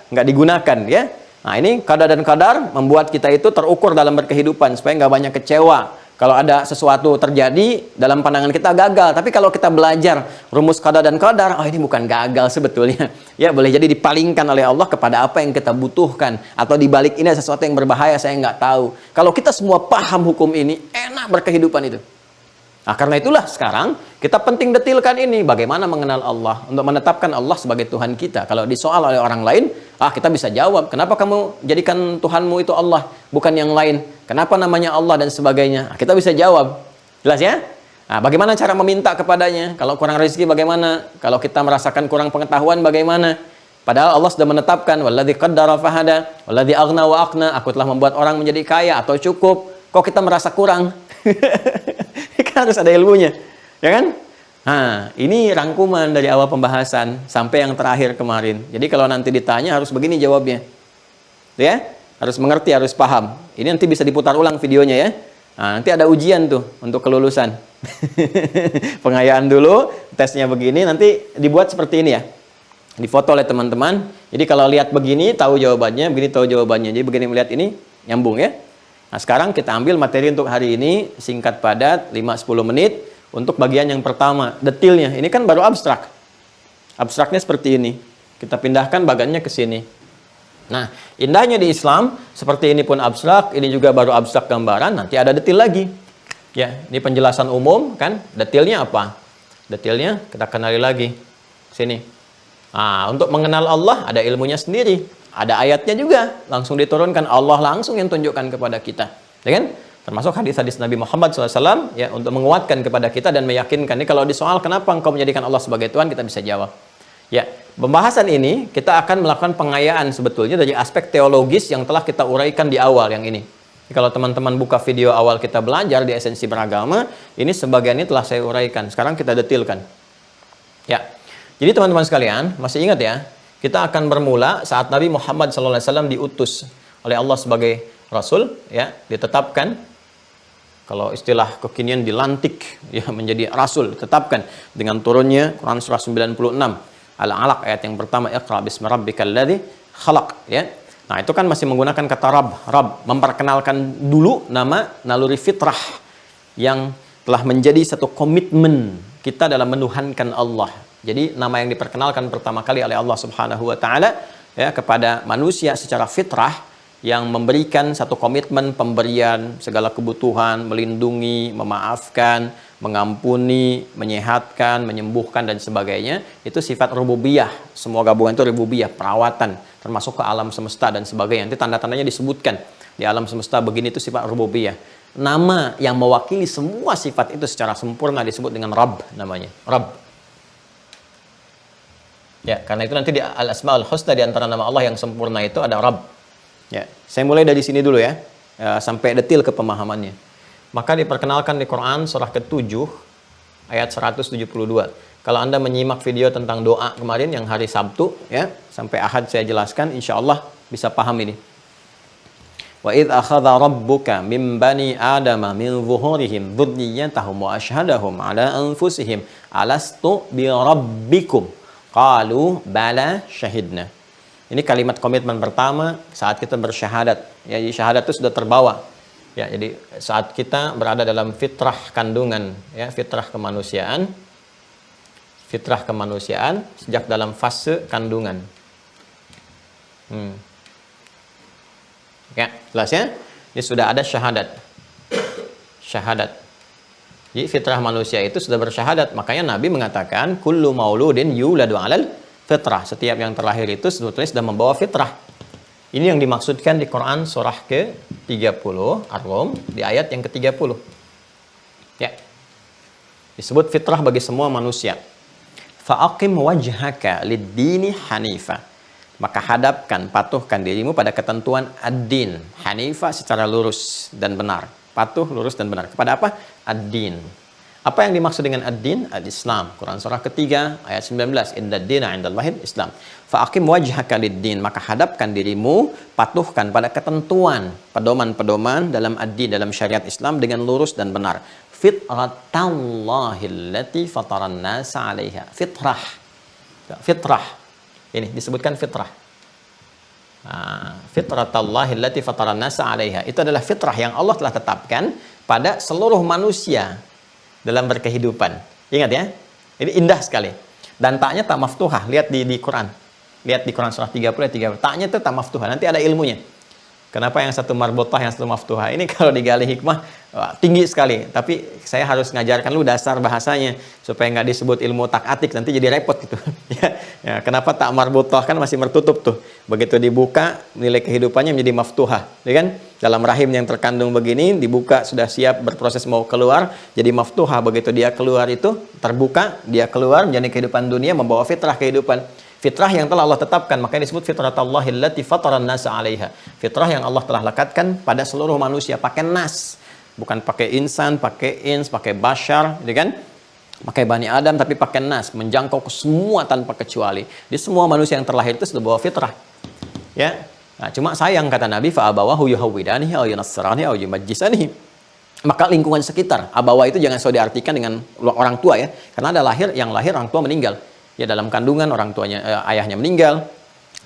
nggak digunakan, ya. Nah, ini qada dan qadar membuat kita itu terukur dalam berkehidupan supaya nggak banyak kecewa. Kalau ada sesuatu terjadi dalam pandangan kita gagal, tapi kalau kita belajar rumus qada dan qadar, oh ini bukan gagal sebetulnya. Ya, boleh jadi dipalingkan oleh Allah kepada apa yang kita butuhkan, atau dibalik ini ada sesuatu yang berbahaya saya nggak tahu. Kalau kita semua paham hukum ini, enak berkehidupan itu. Nah, karena itulah sekarang kita penting detilkan ini, bagaimana mengenal Allah, untuk menetapkan Allah sebagai Tuhan kita. Kalau disoal oleh orang lain, kita bisa jawab, kenapa kamu jadikan Tuhanmu itu Allah, bukan yang lain? Kenapa namanya Allah dan sebagainya? Nah, kita bisa jawab. Jelas ya? Nah, bagaimana cara meminta kepadanya? Kalau kurang rezeki bagaimana? Kalau kita merasakan kurang pengetahuan bagaimana? Padahal Allah sudah menetapkan, walladzi qaddara fahada, walladzi aghna wa aqna, aku telah membuat orang menjadi kaya atau cukup. Kok kita merasa kurang? Kan harus ada ilmunya, ya kan? Nah, ini rangkuman dari awal pembahasan sampai yang terakhir kemarin. Jadi kalau nanti ditanya harus begini jawabnya, ya, harus mengerti, harus paham. Ini nanti bisa diputar ulang videonya, ya. Nah, nanti ada ujian tuh untuk kelulusan. Pengayaan dulu, tesnya begini, nanti dibuat seperti ini ya, difoto oleh teman-teman. Jadi kalau lihat begini tahu jawabannya, begini tahu jawabannya. Jadi begini melihat ini nyambung, ya. Nah, sekarang kita ambil materi untuk hari ini, singkat padat, 5-10 menit. Untuk bagian yang pertama, detilnya. Ini kan baru abstrak. Abstraknya seperti ini. Kita pindahkan bagannya ke sini. Nah, indahnya di Islam, seperti ini pun abstrak, ini juga baru abstrak gambaran, nanti ada detil lagi. Ya, ini penjelasan umum kan, detilnya apa? Detilnya kita kenali lagi. Sini. Nah, untuk mengenal Allah ada ilmunya sendiri, ada ayatnya juga, langsung diturunkan Allah langsung yang tunjukkan kepada kita. Ya kan? Termasuk hadis-hadis Nabi Muhammad SAW ya, untuk menguatkan kepada kita dan meyakinkan. Ini kalau di soal kenapa engkau menjadikan Allah sebagai Tuhan, kita bisa jawab. Ya, pembahasan ini kita akan melakukan pengayaan sebetulnya dari aspek teologis yang telah kita uraikan di awal yang ini. Jadi, kalau teman-teman buka video awal kita belajar di esensi beragama, ini sebagian ini telah saya uraikan. Sekarang kita detilkan. Ya, jadi teman-teman sekalian, masih ingat ya, kita akan bermula saat Nabi Muhammad SAW diutus oleh Allah sebagai Rasul, ya, ditetapkan. Kalau istilah kekinian dilantik ya menjadi Rasul, ditetapkan dengan turunnya Quran surah 96. Al-Alaq ayat yang pertama, Iqra bismi rabbikal ladzi khalaq, ya. Nah, itu kan masih menggunakan kata Rabb, memperkenalkan dulu nama naluri fitrah yang telah menjadi satu komitmen kita dalam menuhankan Allah. Jadi nama yang diperkenalkan pertama kali oleh Allah Subhanahu wa taala ya kepada manusia secara fitrah yang memberikan satu komitmen pemberian segala kebutuhan, melindungi, memaafkan, mengampuni, menyehatkan, menyembuhkan dan sebagainya, itu sifat rububiyah. Semua gabungan itu rububiyah, perawatan, termasuk ke alam semesta dan sebagainya. Nanti tanda-tandanya disebutkan di alam semesta begini, itu sifat rububiyah. Nama yang mewakili semua sifat itu secara sempurna disebut dengan Rabb namanya. Rabb. Ya, karena itu nanti di Al-Asmaul Husna di antara nama Allah yang sempurna itu ada Rabb. Ya, saya mulai dari sini dulu ya, sampai detil ke pemahamannya. Maka diperkenalkan di Quran surah ke-7 ayat 172. Kalau Anda menyimak video tentang doa kemarin yang hari Sabtu ya, sampai Ahad saya jelaskan, insya Allah bisa paham ini. Wa idh akhadha rabbuka min bani adama min zuhurihim dzurriyyatahum wa ashhadahum ala anfusihim alastu bi rabbikum qalu bala syahidna. Ini kalimat komitmen pertama saat kita bersyahadat. Ya, syahadat itu sudah terbawa. Ya, jadi saat kita berada dalam fitrah kandungan, ya, fitrah kemanusiaan sejak dalam fase kandungan. Ya, jelas ya? Ini sudah ada syahadat. Jadi fitrah manusia itu sudah bersyahadat. Makanya Nabi mengatakan kullu mauludin yuladu 'alal fitrah. Setiap yang terlahir itu sebetulnya sudah membawa fitrah. Ini yang dimaksudkan di Quran surah ke-30 Ar-Rum di ayat yang ke-30. Ya. Disebut fitrah bagi semua manusia. Fa'aqim wajhaka lid-dini hanifa. Maka hadapkan, patuhkan dirimu pada ketentuan ad-din, hanifa secara lurus dan benar. Patuh, lurus dan benar. Kepada apa? Ad-din. Apa yang dimaksud dengan ad-din? Al-Islam. Quran surah ketiga ayat 19. Inna ad-dina 'indallahil Islam. Fa'aqim wajhaka lid-din. Maka hadapkan dirimu, patuhkan pada ketentuan, pedoman-pedoman dalam ad-din, dalam syariat Islam dengan lurus dan benar. Fitratallahi allati fataran nasa 'alaiha. Fitrah. Ini disebutkan fitrah. Fitratallahi allati fataran nasa 'alaiha. Itu adalah fitrah yang Allah telah tetapkan pada seluruh manusia dalam berkehidupan. Ingat ya, ini indah sekali. Dan taknya tak maftuhah. Lihat di Quran. Lihat di Quran surah 30. Taknya itu tak maftuhah. Nanti ada ilmunya. Kenapa yang satu marbotah, yang satu maftuhah? Ini kalau digali hikmah, tinggi sekali. Tapi saya harus ngajarkan lu dasar bahasanya. Supaya nggak disebut ilmu tak-atik. Nanti jadi repot gitu. Ya, kenapa tak marbotah? Kan masih tertutup tuh. Begitu dibuka, nilai kehidupannya menjadi maftuhah. Ya kan? Dalam rahim yang terkandung begini, dibuka, sudah siap berproses mau keluar, jadi maftuhah. Begitu dia keluar itu, terbuka, dia keluar, menjadi kehidupan dunia, membawa fitrah kehidupan. Fitrah yang telah Allah tetapkan, makanya disebut fitratallahi allati fataran nasa 'alaiha. Fitrah yang Allah telah lekatkan pada seluruh manusia, pakai nas. Bukan pakai insan, pakai ins, pakai bashar, gitu kan? Pakai Bani Adam, tapi pakai nas, menjangkau ke semua tanpa kecuali. Di semua manusia yang terlahir itu sudah bawa fitrah. Ya. Nah, cuma sayang kata Nabi, fa'abawahu yuhawwidanihi aw yunassiranihi aw yumajjisanihi. Maka lingkungan sekitar, abawa itu jangan selalu diartikan dengan orang tua ya, karena ada yang lahir orang tua meninggal. Ya dalam kandungan orang tuanya ayahnya meninggal,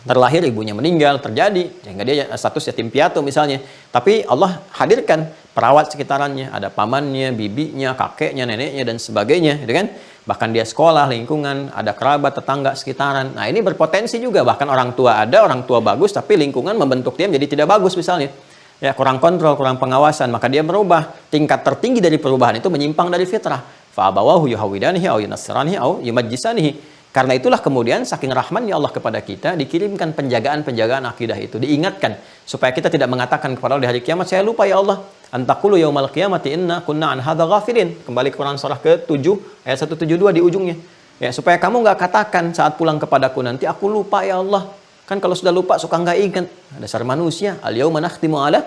terlahir ibunya meninggal, terjadi sehingga dia status yatim piatu misalnya. Tapi Allah hadirkan perawat sekitarannya, ada pamannya, bibinya, kakeknya, neneknya dan sebagainya, gitu kan? Bahkan dia sekolah, lingkungan, ada kerabat, tetangga, sekitaran. Nah, ini berpotensi juga. Bahkan orang tua ada, orang tua bagus, tapi lingkungan membentuk dia menjadi tidak bagus misalnya. Ya, kurang kontrol, kurang pengawasan, maka dia berubah. Tingkat tertinggi dari perubahan itu menyimpang dari fitrah. Fa'abawahu yuhawidanihi au yunassiranihi au yumajjisanihi. Karena itulah kemudian saking rahmannya Allah kepada kita, dikirimkan penjagaan-penjagaan akidah itu, diingatkan supaya kita tidak mengatakan kepada Allah di hari kiamat, saya lupa ya Allah, antakulu yaumal qiyamati inna kunna an hadza ghafilin. Kembali ke Quran surah ke-7 ayat 172 di ujungnya. Ya, supaya kamu nggak katakan saat pulang kepadaku nanti, aku lupa ya Allah. Kan kalau sudah lupa suka nggak ingat. Dasar manusia. Al yauma nakhtimu ala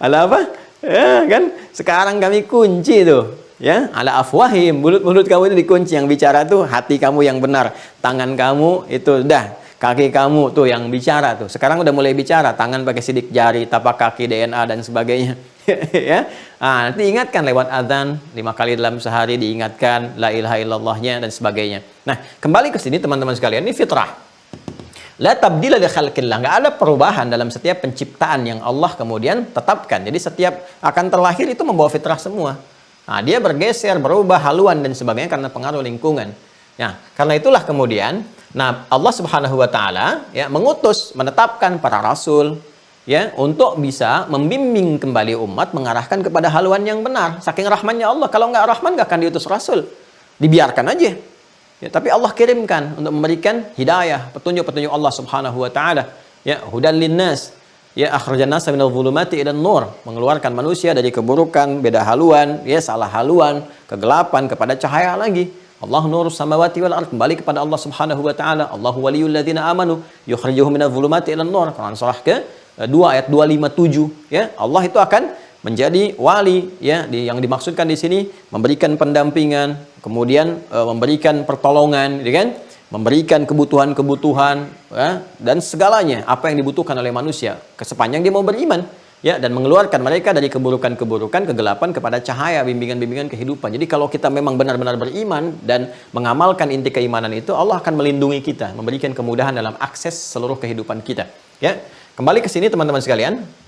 ala apa? Ya, kan sekarang kami kunci tuh. Ya, ala afwahim, mulut-mulut kamu itu dikunci, yang bicara tuh hati kamu yang benar, tangan kamu itu udah, kaki kamu tuh yang bicara tuh. Sekarang udah mulai bicara, tangan pakai sidik jari, tapak kaki, DNA dan sebagainya. Ya. Ah, nanti ingatkan lewat azan 5 kali dalam sehari, diingatkan la ilaha illallahnya dan sebagainya. Nah, kembali ke sini teman-teman sekalian, ini fitrah. La tabdila li khalqillah, enggak ada perubahan dalam setiap penciptaan yang Allah kemudian tetapkan. Jadi setiap akan terlahir itu membawa fitrah semua. Nah, dia bergeser, berubah, haluan dan sebagainya karena pengaruh lingkungan. Ya, karena itulah kemudian, nah Allah Subhanahu wa taala ya mengutus, menetapkan para rasul ya untuk bisa membimbing kembali umat, mengarahkan kepada haluan yang benar. Saking rahmannya Allah, kalau nggak rahman nggak akan diutus rasul. Dibiarkan aja. Ya, tapi Allah kirimkan untuk memberikan hidayah, petunjuk-petunjuk Allah Subhanahu wa taala. Ya, hudan linnas. Ya, akhrajan nasa minadh dhulumati ilan nur, mengeluarkan manusia dari keburukan, beda haluan, ya salah haluan, kegelapan kepada cahaya lagi. Allah nurus samawati wal ardh, kembali kepada Allah Subhanahu wa taala. Allahu waliyul ladzina amanu yukhrijuhum minadh dhulumati ilan nur. Quran surah ke-2 ayat 257, ya. Allah itu akan menjadi wali, ya, yang dimaksudkan di sini memberikan pendampingan, kemudian memberikan pertolongan, ya kan? Memberikan kebutuhan-kebutuhan ya, dan segalanya apa yang dibutuhkan oleh manusia sepanjang dia mau beriman ya, dan mengeluarkan mereka dari keburukan-keburukan, kegelapan kepada cahaya, bimbingan-bimbingan kehidupan. Jadi kalau kita memang benar-benar beriman dan mengamalkan inti keimanan itu, Allah akan melindungi kita, memberikan kemudahan dalam akses seluruh kehidupan kita ya. Kembali ke sini teman-teman sekalian.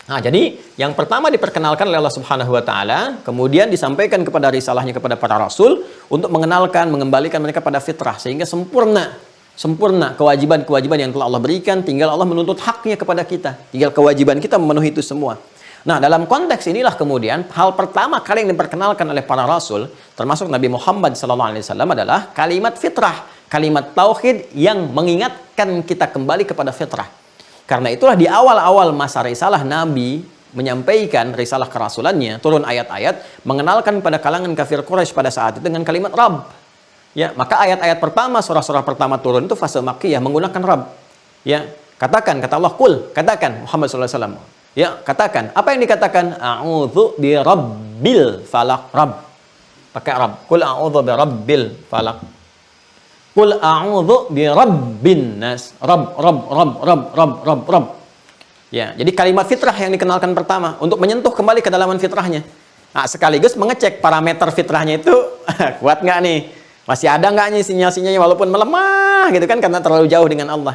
Nah, jadi yang pertama diperkenalkan oleh Allah Subhanahu wa taala, kemudian disampaikan kepada risalahnya kepada para rasul untuk mengenalkan, mengembalikan mereka pada fitrah sehingga sempurna kewajiban-kewajiban yang telah Allah berikan, tinggal Allah menuntut haknya kepada kita. Tinggal kewajiban kita memenuhi itu semua. Nah, dalam konteks inilah kemudian hal pertama kali yang diperkenalkan oleh para rasul, termasuk Nabi Muhammad SAW adalah kalimat fitrah, kalimat tauhid yang mengingatkan kita kembali kepada fitrah. Karena itulah di awal-awal masa risalah Nabi menyampaikan risalah kerasulannya, turun ayat-ayat mengenalkan pada kalangan kafir Quraisy pada saat itu dengan kalimat Rabb. Ya, maka ayat-ayat pertama, surah-surah pertama turun itu fase Makkiyah menggunakan Rabb. Ya, katakan, kata Allah, kul, katakan Muhammad SAW. Ya, katakan. Apa yang dikatakan? A'udzu bi rabbil falaq. Rabb. Pakai Rabb. Kul a'udzu bi rabbil falaq. Qul a'udzu bi rabbin nas. Rabb. Ya, jadi kalimat fitrah yang dikenalkan pertama untuk menyentuh kembali kedalaman fitrahnya. Nah, sekaligus mengecek parameter fitrahnya itu kuat nggak nih? Masih ada nggak nih sinyal-sinyalnya walaupun melemah gitu kan karena terlalu jauh dengan Allah.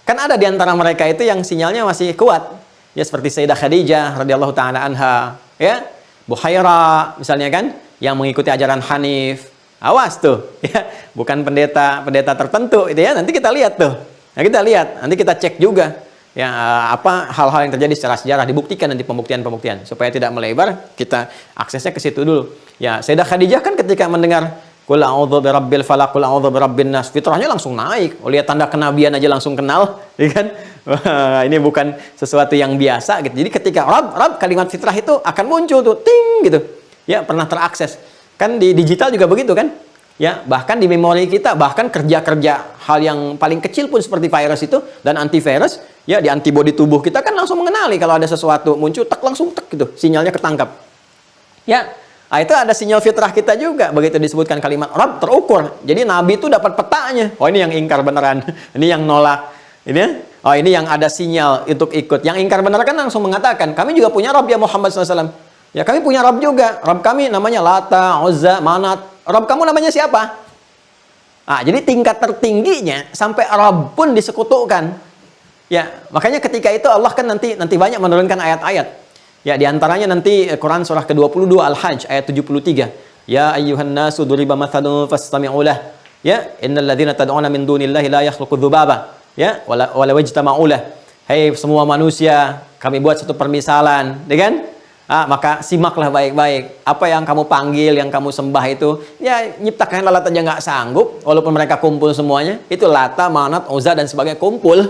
Kan ada di antara mereka itu yang sinyalnya masih kuat. Ya seperti Sayyidah Khadijah radhiyallahu taala anha, ya. Buhaira misalnya kan yang mengikuti ajaran Hanif. Awas tuh, ya, bukan pendeta tertentu itu ya. Nanti kita lihat tuh. Nah, kita lihat, nanti kita cek juga ya apa hal-hal yang terjadi secara sejarah, dibuktikan nanti pembuktian supaya tidak melebar, kita aksesnya ke situ dulu. Ya, Sayyidah Khadijah kan ketika mendengar qul a'udzu birabbil falaq, qul a'udzu birabbin nas, fitrahnya langsung naik. Oh, lihat tanda kenabian aja langsung kenal, ya kan? Wah, ini bukan sesuatu yang biasa gitu. Jadi ketika Rabb kalimat fitrah itu akan muncul tuh ting gitu. Ya, pernah terakses. Kan di digital juga begitu kan? Ya, bahkan di memori kita, bahkan kerja-kerja hal yang paling kecil pun seperti virus itu dan antivirus, ya di antibodi tubuh kita kan langsung mengenali kalau ada sesuatu muncul, tak langsung tek gitu, sinyalnya ketangkap. Ya, nah itu ada sinyal fitrah kita juga, begitu disebutkan kalimat Rabb terukur. Jadi Nabi itu dapat petanya. Oh, ini yang ingkar beneran, ini yang nolak. Ini, oh ini yang ada sinyal untuk ikut. Yang ingkar beneran kan langsung mengatakan, kami juga punya Rabb ya Muhammad SAW. Ya kami punya Rabb juga. Rabb kami namanya Lata, Uzza, Manat. Rabb kamu namanya siapa? Nah, jadi tingkat tertingginya sampai Rabb pun disekutukan. Ya, makanya ketika itu Allah kan nanti banyak menurunkan ayat-ayat. Ya, di antaranya nanti Quran surah ke-22 Al-Hajj ayat 73. Ya ayyuhan nasu duriba mathalun fastami'u lah. Ya, innal ladzina tad'una min dunillahi la yakhluqu dzubaba. Ya, wala wajtama'u lah. Hai semua manusia, kami buat satu permisalan, ya kan? Maka simaklah baik-baik. Apa yang kamu panggil, yang kamu sembah itu, ya nyiptakan lalat aja nggak sanggup, walaupun mereka kumpul semuanya. Itu Lata, Manat, Uzza dan sebagainya kumpul.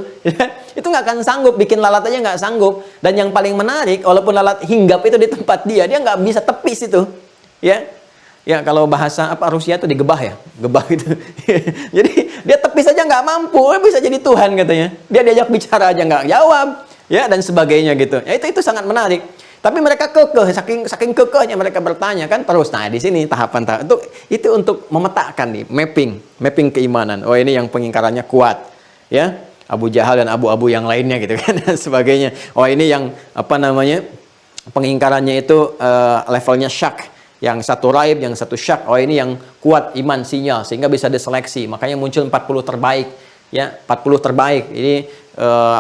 Itu nggak akan sanggup, bikin lalat aja nggak sanggup. Dan yang paling menarik, walaupun lalat hinggap itu di tempat dia nggak bisa tepis itu. Ya kalau bahasa apa Rusia itu digebah ya, gebah gitu. Jadi dia tepis aja nggak mampu, bisa jadi Tuhan katanya. Dia diajak bicara aja nggak jawab, ya dan sebagainya gitu. Ya itu sangat menarik. Tapi mereka kekeh, saking kekehnya mereka bertanya kan terus. Nah di sini tahapan itu untuk memetakan nih, mapping keimanan. Oh ini yang pengingkarannya kuat, ya Abu Jahal dan abu-abu yang lainnya gitu kan dan sebagainya. Oh ini yang apa namanya pengingkarannya itu levelnya syak, yang satu raib, yang satu syak. Oh ini yang kuat iman sinyal sehingga bisa diseleksi. Makanya muncul 40 terbaik, ya 40 terbaik. Ini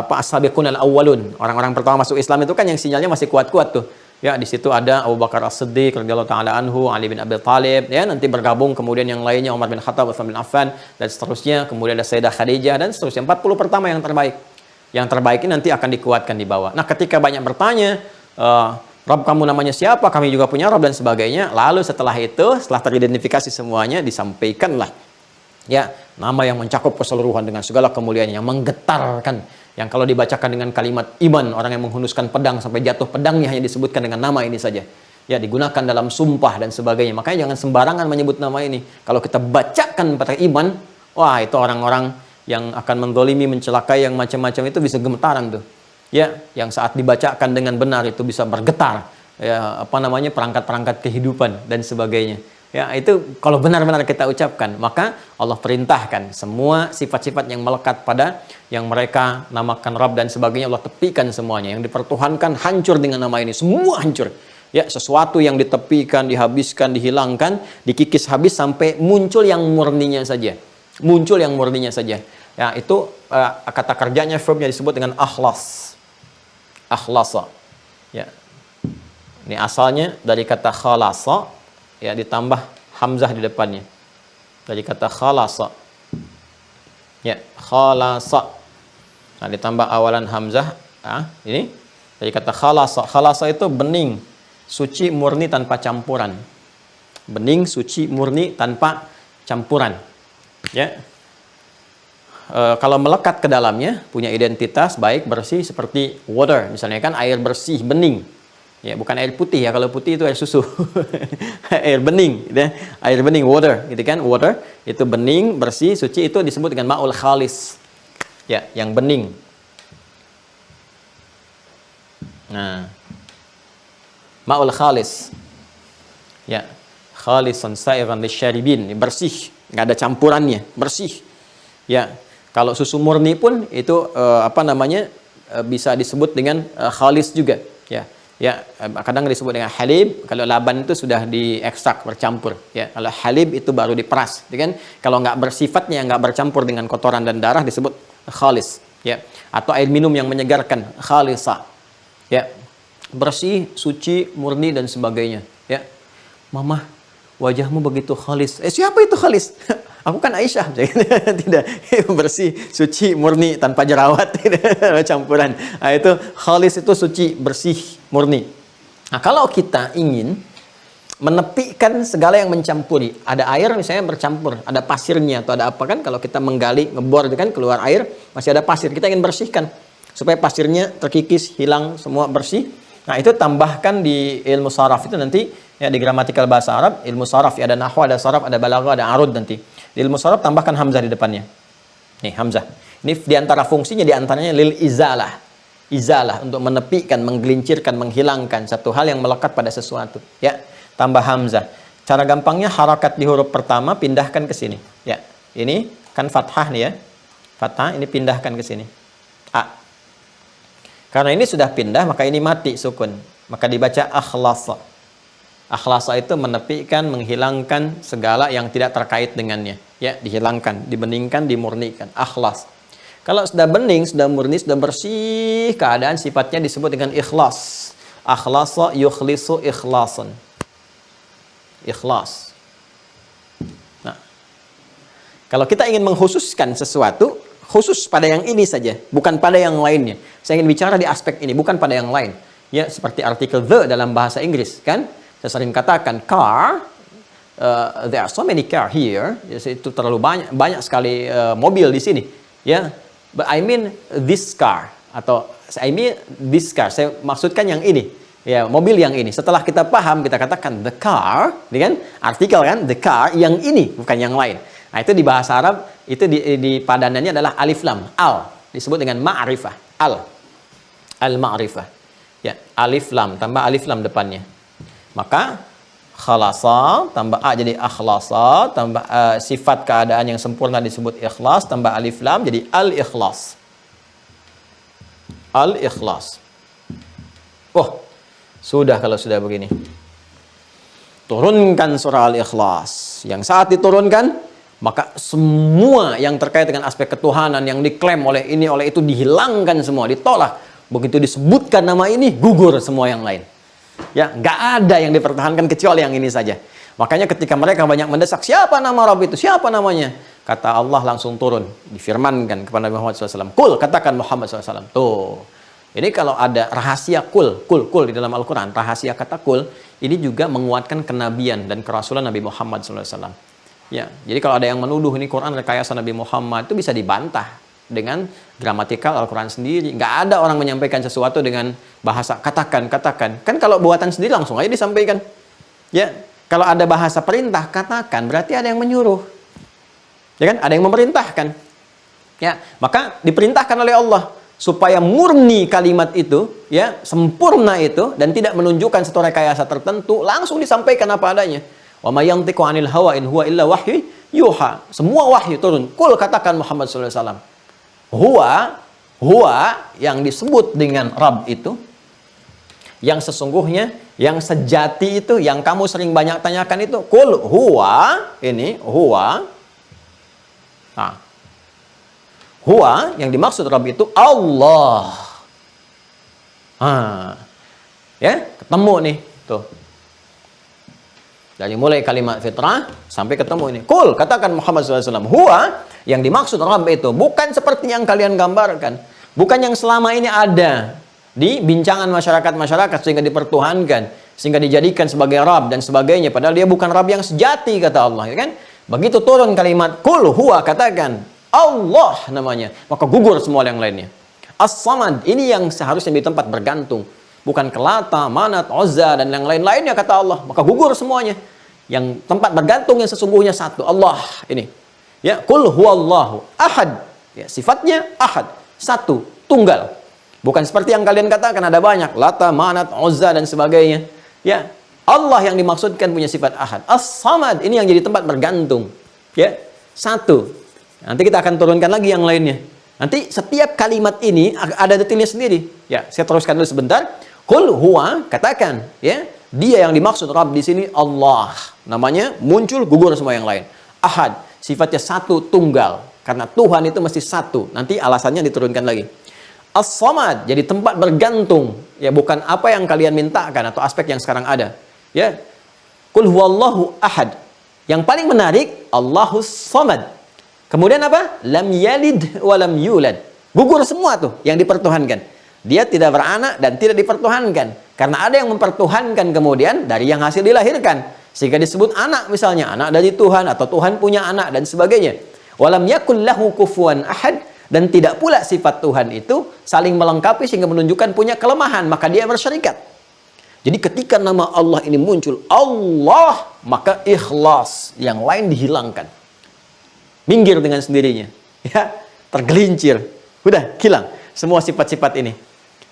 as-sabiqun al-awwalun, orang-orang pertama masuk Islam itu kan yang sinyalnya masih kuat-kuat tuh. Ya di situ ada Abu Bakar As-Siddiq radhiyallahu taala anhu, Ali bin Abi Thalib, ya nanti bergabung kemudian yang lainnya Umar bin Khattab, Utsman bin Affan dan seterusnya, kemudian ada Sayyidah Khadijah dan seterusnya. 40 pertama yang terbaik. Yang terbaik ini nanti akan dikuatkan di bawah. Nah, ketika banyak bertanya, Rabb kamu namanya siapa? Kami juga punya Rabb dan sebagainya. Lalu setelah itu, setelah teridentifikasi semuanya, disampaikanlah ya nama yang mencakup keseluruhan dengan segala kemuliaannya, yang menggetarkan, yang kalau dibacakan dengan kalimat iman, orang yang menghunuskan pedang sampai jatuh pedangnya hanya disebutkan dengan nama ini saja, ya digunakan dalam sumpah dan sebagainya. Makanya jangan sembarangan menyebut nama ini. Kalau kita bacakan pakai iman, wah itu orang-orang yang akan mendolimi, mencelakai, yang macam-macam itu bisa gemetaran tuh, ya yang saat dibacakan dengan benar itu bisa bergetar, ya apa namanya perangkat-perangkat kehidupan dan sebagainya. Ya itu kalau benar-benar kita ucapkan, maka Allah perintahkan semua sifat-sifat yang melekat pada yang mereka namakan Rabb dan sebagainya, Allah tepikan semuanya. Yang dipertuhankan hancur dengan nama ini, semua hancur. Ya sesuatu yang ditepikan, dihabiskan, dihilangkan, dikikis habis sampai muncul yang murninya saja. Muncul yang murninya saja. Ya itu kata kerjanya, verbnya disebut dengan akhlas. Akhlasa. Ya. Ini asalnya dari kata khalasa, ya ditambah hamzah di depannya dari kata khalasa, ya khalasa, nah ditambah awalan hamzah. Ini dari kata khalasa. Khalasa itu bening, suci, murni tanpa campuran. Bening, suci, murni tanpa campuran, ya. Kalau melekat ke dalamnya punya identitas baik, bersih seperti water misalnya kan, air bersih, bening. Ya, bukan air putih ya. Kalau putih itu air susu. Air bening, gitu ya. Air bening, water, gitu kan? Water itu bening, bersih, suci, itu disebut dengan ma'ul khalis. Ya, yang bening. Nah, ma'ul khalis. Ya, khalisan sa'iran lisyaribin, bersih, nggak ada campurannya, bersih. Ya, kalau susu murni pun itu bisa disebut dengan khalis juga, ya. Ya, kadang disebut dengan halib. Kalau laban itu sudah diekstrak, bercampur. Ya, kalau halib itu baru diperas, ya kan? Kalau nggak bersifatnya, nggak bercampur dengan kotoran dan darah disebut khalis. Ya, atau air minum yang menyegarkan, khalisa. Ya, bersih, suci, murni dan sebagainya. Ya, Mama, wajahmu begitu khalis. Siapa itu khalis? Aku kan Aisyah. Tidak, bersih, suci, murni, tanpa jerawat, tidak campuran. Nah, itu khalis, itu suci, bersih, murni. Nah, kalau kita ingin menepikan segala yang mencampuri, ada air misalnya bercampur, ada pasirnya atau ada apa kan, kalau kita menggali, ngebor itu kan keluar air, masih ada pasir, kita ingin bersihkan supaya pasirnya terkikis, hilang, semua bersih. Nah, itu tambahkan di ilmu saraf itu nanti, ya di gramatikal bahasa Arab, ilmu saraf, ya ada nahwu, ada saraf, ada balaghah, ada arud nanti. Di ilmu saraf tambahkan hamzah di depannya. Nih, hamzah. Ini diantara fungsinya, diantaranya lil izalah. Izalah, untuk menepikan, menggelincirkan, menghilangkan satu hal yang melekat pada sesuatu. Ya, tambah hamzah. Cara gampangnya, harakat di huruf pertama pindahkan ke sini. Ya, ini kan fathah nih ya. Fathah, ini pindahkan ke sini. A. Karena ini sudah pindah, maka ini mati sukun. Maka dibaca akhlasa. Akhlasa itu menepikan, menghilangkan segala yang tidak terkait dengannya. Ya, dihilangkan, dibeningkan, dimurnikan. Akhlas. Kalau sudah bening, sudah murni, sudah bersih keadaan, sifatnya disebut dengan ikhlas. Akhlasa yukhlisu ikhlasan. Ikhlas. Nah, kalau kita ingin mengkhususkan sesuatu, khusus pada yang ini saja, bukan pada yang lainnya. Saya ingin bicara di aspek ini, bukan pada yang lain. Ya, seperti artikel the dalam bahasa Inggris, kan? Saya sering katakan car, there are so many car here. Ya, itu terlalu banyak sekali mobil di sini. Ya, but I mean this car, atau I mean this car. Saya maksudkan yang ini. Ya, mobil yang ini. Setelah kita paham, kita katakan the car, kan? Artikel kan, the car yang ini, bukan yang lain. Nah, itu di bahasa Arab, itu di padanannya adalah alif lam, al. Disebut dengan ma'rifah, al-ma'rifah. Ya, alif lam, tambah alif lam depannya. Maka, khalasa, tambah a jadi akhlasa, tambah sifat keadaan yang sempurna disebut ikhlas, tambah alif lam jadi al-ikhlas. Al-ikhlas. Oh, sudah kalau sudah begini. Turunkan surah Al-Ikhlas. Yang saat diturunkan, maka semua yang terkait dengan aspek ketuhanan yang diklaim oleh ini, oleh itu dihilangkan semua, ditolak. Begitu disebutkan nama ini, gugur semua yang lain. Ya, nggak ada yang dipertahankan kecuali yang ini saja. Makanya ketika mereka banyak mendesak, siapa nama Rabb itu? Siapa namanya? Kata Allah langsung turun. Difirmankan kepada Nabi Muhammad SAW. Kul, katakan Muhammad SAW. Tuh. Jadi kalau ada rahasia kul di dalam Al-Quran, rahasia kata kul, ini juga menguatkan kenabian dan kerasulan Nabi Muhammad SAW. Ya, jadi kalau ada yang menuduh ini Quran rekayasa Nabi Muhammad, itu bisa dibantah dengan gramatikal Al-Quran sendiri. Nggak ada orang menyampaikan sesuatu dengan bahasa katakan. Kan kalau buatan sendiri langsung aja disampaikan. Ya, kalau ada bahasa perintah, katakan, berarti ada yang menyuruh. Ya kan? Ada yang memerintahkan. Ya, maka diperintahkan oleh Allah supaya murni kalimat itu, ya, sempurna itu, dan tidak menunjukkan satu rekayasa tertentu, langsung disampaikan apa adanya. Wa may yantiqu 'anil hawa in huwa illa wahyu yuha. Semua wahyu turun. Kul, katakan Muhammad sallallahu alaihi wasallam. Huwa yang disebut dengan Rabb itu, yang sesungguhnya, yang sejati itu, yang kamu sering banyak tanyakan itu, kul huwa, ini huwa. Nah, huwa yang dimaksud Rabb itu Allah. Ya, ketemu nih tuh. Dari mulai kalimat fitrah sampai ketemu ini. Kul, katakan Muhammad SAW. Huwa yang dimaksud Rabb itu bukan seperti yang kalian gambarkan, bukan yang selama ini ada di bincangan masyarakat sehingga dipertuhankan, sehingga dijadikan sebagai Rabb dan sebagainya. Padahal dia bukan Rabb yang sejati, kata Allah, ya kan? Begitu turun kalimat kul huwa, katakan Allah namanya, maka gugur semua yang lainnya. As-Samad, ini yang seharusnya di tempat bergantung, bukan Kelata, Manat, Uzza dan yang lain-lainnya, kata Allah, maka gugur semuanya. Yang tempat bergantung yang sesungguhnya satu, Allah ini. Ya, kul huwallahu ahad. Ya, sifatnya ahad, satu, tunggal. Bukan seperti yang kalian katakan ada banyak, Lata, Manat, Uzza dan sebagainya. Ya, Allah yang dimaksudkan punya sifat ahad. As-Samad, ini yang jadi tempat bergantung. Ya, satu. Nanti kita akan turunkan lagi yang lainnya. Nanti setiap kalimat ini ada detailnya sendiri. Ya, saya teruskan dulu sebentar. Qul huwa, katakan, ya, dia yang dimaksud Rabb di sini Allah. Namanya muncul, gugur semua yang lain. Ahad, sifatnya satu, tunggal. Karena Tuhan itu mesti satu. Nanti alasannya diturunkan lagi. As-Samad, jadi tempat bergantung. Ya, bukan apa yang kalian mintakan atau aspek yang sekarang ada. Ya. Qul huwallahu ahad. Yang paling menarik, Allahus Samad. Kemudian apa? Lam yalid wa lam yulad. Gugur semua tuh yang dipertuhankan. Dia tidak beranak dan tidak dipertuhankan. Karena ada yang mempertuhankan kemudian dari yang hasil dilahirkan. Sehingga disebut anak misalnya. Anak dari Tuhan atau Tuhan punya anak dan sebagainya. Walam yakul lahu kufuwan ahad. Dan tidak pula sifat Tuhan itu saling melengkapi sehingga menunjukkan punya kelemahan. Maka dia bersyarikat. Jadi ketika nama Allah ini muncul, Allah, maka ikhlas. Yang lain dihilangkan. Minggir dengan sendirinya, ya, tergelincir, udah hilang semua sifat-sifat ini.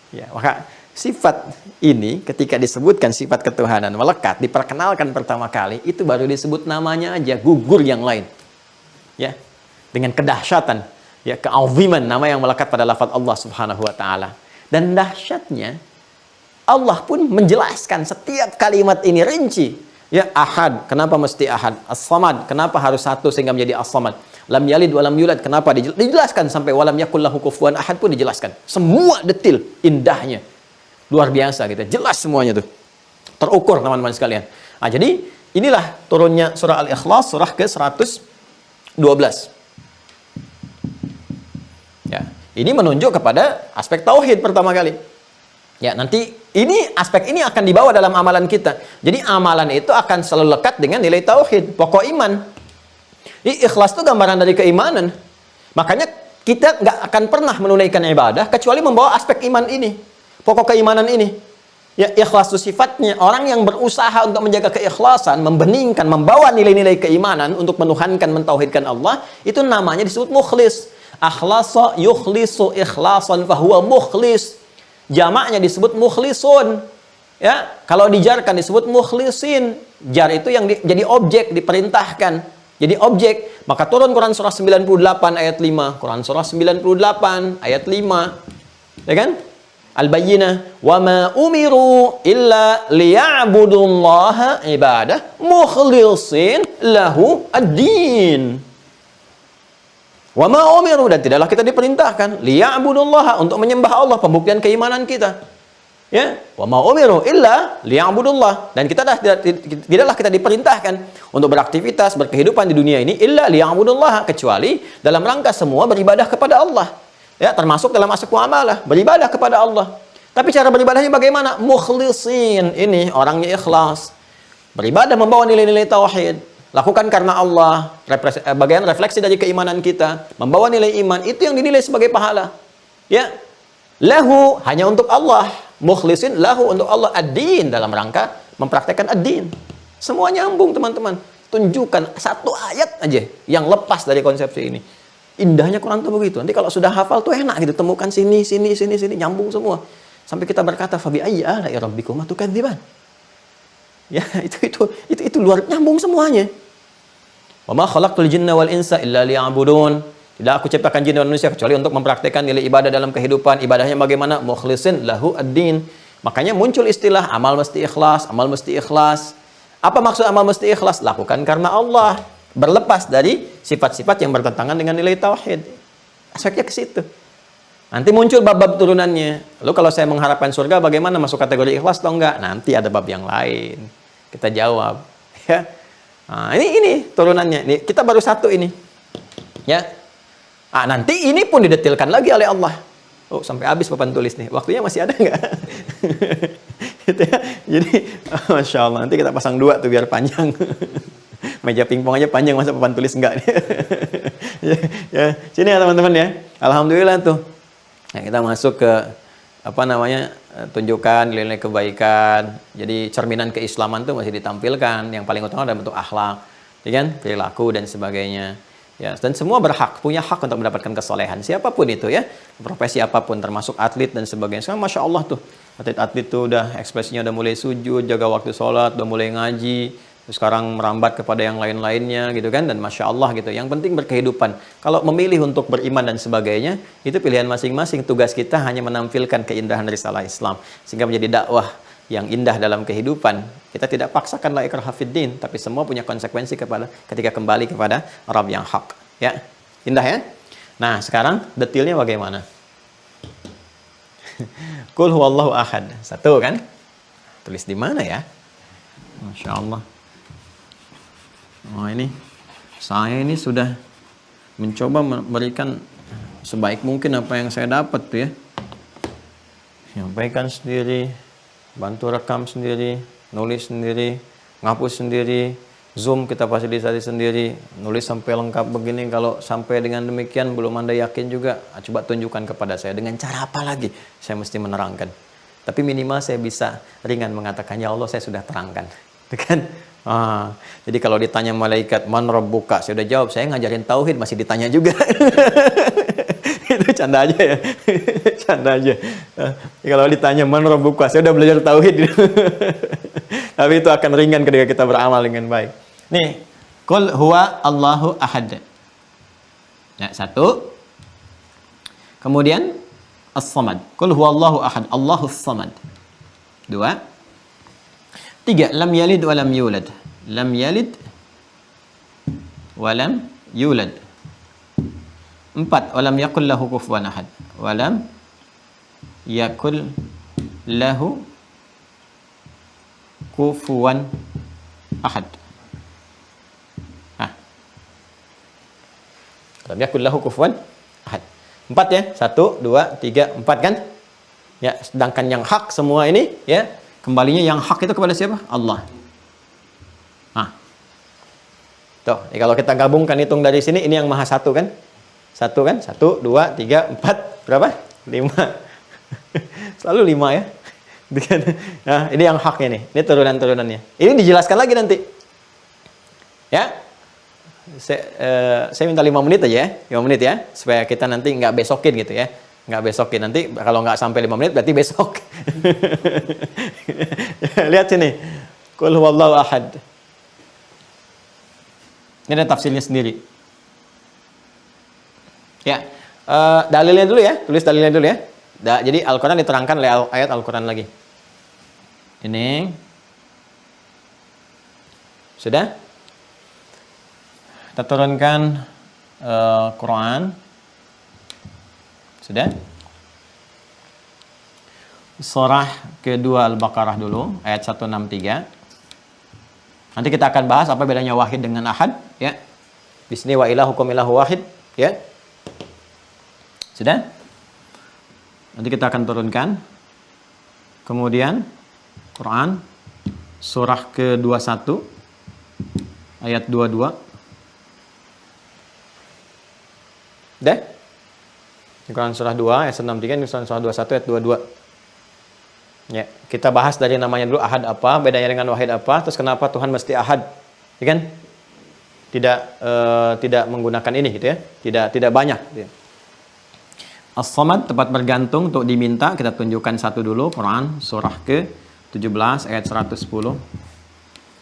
Ya, maka sifat ini ketika disebutkan sifat ketuhanan melekat, diperkenalkan pertama kali, itu baru disebut namanya aja, gugur yang lain. Ya, dengan kedahsyatan, ya, keaziman nama yang melekat pada lafaz Allah Subhanahu wa taala. Dan dahsyatnya Allah pun menjelaskan setiap kalimat ini rinci. Ya, ahad, kenapa mesti ahad? As-Samad, kenapa harus satu sehingga menjadi As-Samad? Lam yalid walam yulad, kenapa? Dijelaskan sampai walam yakul lahu kufuwan ahad pun dijelaskan. Semua detil, indahnya. Luar biasa gitu. Jelas semuanya tuh. Terukur teman-teman sekalian. Nah, jadi inilah turunnya surah Al-Ikhlas, surah ke-112. Ya, ini menunjuk kepada aspek tauhid pertama kali. Ya, nanti aspek ini akan dibawa dalam amalan kita. Jadi amalan itu akan selalu lekat dengan nilai tauhid, pokok iman. Ikhlas itu gambaran dari keimanan. Makanya kita nggak akan pernah menunaikan ibadah kecuali membawa aspek iman ini, pokok keimanan ini. Ya, ikhlas itu sifatnya orang yang berusaha untuk menjaga keikhlasan, membeningkan, membawa nilai-nilai keimanan untuk menuhankan, mentauhidkan Allah, itu namanya disebut mukhlis. Akhlasa yukhlisu ikhlasan fahuwa mukhlis. Jamaknya disebut mukhlisun. Ya, kalau dijarkan disebut mukhlisin. Jar itu yang jadi objek, diperintahkan. Jadi objek. Maka turun Quran surah 98 ayat 5. Quran surah 98 ayat 5. Ya kan? Al-Bayyinah. Wa ma umiru illa liya'budullaha ibadah mukhlisin lahu ad-din. Wa ma umiru, dan tidaklah kita diperintahkan liya'budullaha, untuk menyembah Allah, pembuktian keimanan kita. Ya, wa ma umiru illa liya'budullah, dan tidaklah kita diperintahkan untuk beraktivitas, berkehidupan di dunia ini illa liya'budullah, kecuali dalam rangka semua beribadah kepada Allah. Ya, termasuk dalam aspek muamalah, beribadah kepada Allah. Tapi cara beribadahnya bagaimana? Mukhlisin, ini orangnya ikhlas. Beribadah membawa nilai-nilai tauhid. Lakukan karena Allah, bagian refleksi dari keimanan kita, membawa nilai iman, itu yang dinilai sebagai pahala. Ya, lahu, hanya untuk Allah. Mukhlisin lahu, untuk Allah. Ad-din, dalam rangka mempraktekkan ad-din. Semua nyambung teman-teman. Tunjukkan satu ayat aja yang lepas dari konsepsi ini. Indahnya Quran itu begitu. Nanti kalau sudah hafal tuh enak gitu, temukan sini, nyambung semua. Sampai kita berkata, fabi ayyi ala'i rabbikuma tukadziban. Ya, itu luar, nyambung semuanya. Wa ma khalaqtul jinna wal insa illa liya'budun. Tidak aku ciptakan jin dan manusia kecuali untuk mempraktikkan nilai ibadah dalam kehidupan. Ibadahnya bagaimana? Mukhlisin lahu ad-din. Makanya muncul istilah amal mesti ikhlas, amal mesti ikhlas. Apa maksud amal mesti ikhlas? Lakukan karena Allah. Berlepas dari sifat-sifat yang bertentangan dengan nilai tauhid. Aspeknya ke situ. Nanti muncul bab-bab turunannya. Lalu kalau saya mengharapkan surga, bagaimana, masuk kategori ikhlas atau enggak? Nanti ada bab yang lain. Kita jawab. Ya. Nah, ini turunannya. Ini, kita baru satu ini. Ya. Nanti ini pun didetilkan lagi oleh Allah. Oh, sampai habis papan tulis nih. Waktunya masih ada nggak? Gitu ya. Jadi, Masya Allah. Nanti kita pasang 2 tuh biar panjang. Meja pingpong aja panjang, masa papan tulis enggak? Ya. Sini ya teman-teman ya. Alhamdulillah tuh. Nah, kita masuk ke tunjukkan nilai-nilai kebaikan. Jadi cerminan keislaman tuh masih ditampilkan. Yang paling utama adalah bentuk akhlak, ya kan? Perilaku dan sebagainya. Ya, dan semua punya hak untuk mendapatkan kesolehan. Siapapun itu ya, profesi apapun, termasuk atlet dan sebagainya. Sekarang Masya Allah tuh, atlet-atlet tuh udah ekspresinya udah mulai sujud, jaga waktu sholat, udah mulai ngaji. Terus sekarang merambat kepada yang lain-lainnya gitu kan, dan Masya Allah gitu. Yang penting berkehidupan. Kalau memilih untuk beriman dan sebagainya, itu pilihan masing-masing. Tugas kita hanya menampilkan keindahan risalah Islam, sehingga menjadi dakwah yang indah dalam kehidupan. Kita tidak paksakan la ikraha fiddin, tapi semua punya konsekuensi ketika kembali kepada Rabb yang hak. Ya, indah ya. Nah, sekarang detailnya bagaimana? Qul huwallahu ahad. Satu kan? Tulis di mana ya? Masya Allah. Oh, saya ini sudah mencoba memberikan sebaik mungkin apa yang saya dapat tuh ya. Nyampaikan sendiri, bantu rekam sendiri, nulis sendiri, ngapus sendiri, Zoom kita fasilitasi sendiri, nulis sampai lengkap begini. Kalau sampai dengan demikian belum Anda yakin juga, coba tunjukkan kepada saya dengan cara apa lagi saya mesti menerangkan. Tapi minimal saya bisa ringan mengatakan, ya Allah saya sudah terangkan. Kan? Jadi kalau ditanya malaikat, man rabbuka, saya udah jawab, saya ngajarin tauhid masih ditanya juga. Itu canda aja ya. Canda aja. Kalau ditanya man rabbuka, saya udah belajar tauhid. Tapi itu akan ringan ketika kita beramal dengan baik. Nih, qul huwa Allahu ahad. Ya, satu. Kemudian as-samad. Qul huwa Allahu ahad, Allahus samad. 2. 3. Lam yalid wa lam yulad. Lam yalid wa lam yulad. 4. Wa lam yakul lahu kufuwan ahad. Wa lam yakul lahu kufuwan ahad. Lam yakul lahu kufuwan ahad. 4 ya. 1, 2, 3, 4 kan? Ya, sedangkan yang hak semua ini ya, kembalinya yang hak itu kepada siapa? Allah. Nah. Tuh, kalau kita gabungkan hitung dari sini ini yang maha satu kan? 1 kan? 1, 2, 3, 4, berapa? 5. Selalu 5 ya. Nah, ini yang haknya nih. Ini turunan-turunannya. Ini dijelaskan lagi nanti. Ya. Saya minta 5 menit aja ya, 5 menit ya, supaya kita nanti nggak besokin gitu ya, nggak besokin nanti kalau nggak sampai 5 menit berarti besok. Lihat sini, Qul huwallahu ahad. Ini ada tafsirnya sendiri. Ya, dalilnya dulu ya, tulis dalilnya dulu ya. Jadi Al-Quran diterangkan oleh ayat Al-Quran lagi. Ini sudah. Kita turunkan Quran. Sudah? Surah kedua Al-Baqarah dulu, ayat 163. Nanti kita akan bahas apa bedanya wahid dengan ahad, ya. Di sini wa ilahukum ilahu wahid, ya. Sudah? Nanti kita akan turunkan. Kemudian Quran surah ke-21 ayat 22. Dah? Quran surah 2 ayat 63, Quran surah 21 ayat 22. Ya, kita bahas dari namanya dulu ahad apa, bedanya dengan wahid apa, terus kenapa Tuhan mesti ahad. Ya kan? Tidak menggunakan ini gitu ya. Tidak banyak gitu ya. As-Samad, tempat bergantung untuk diminta, kita tunjukkan satu dulu, Quran surah ke-17 ayat 110.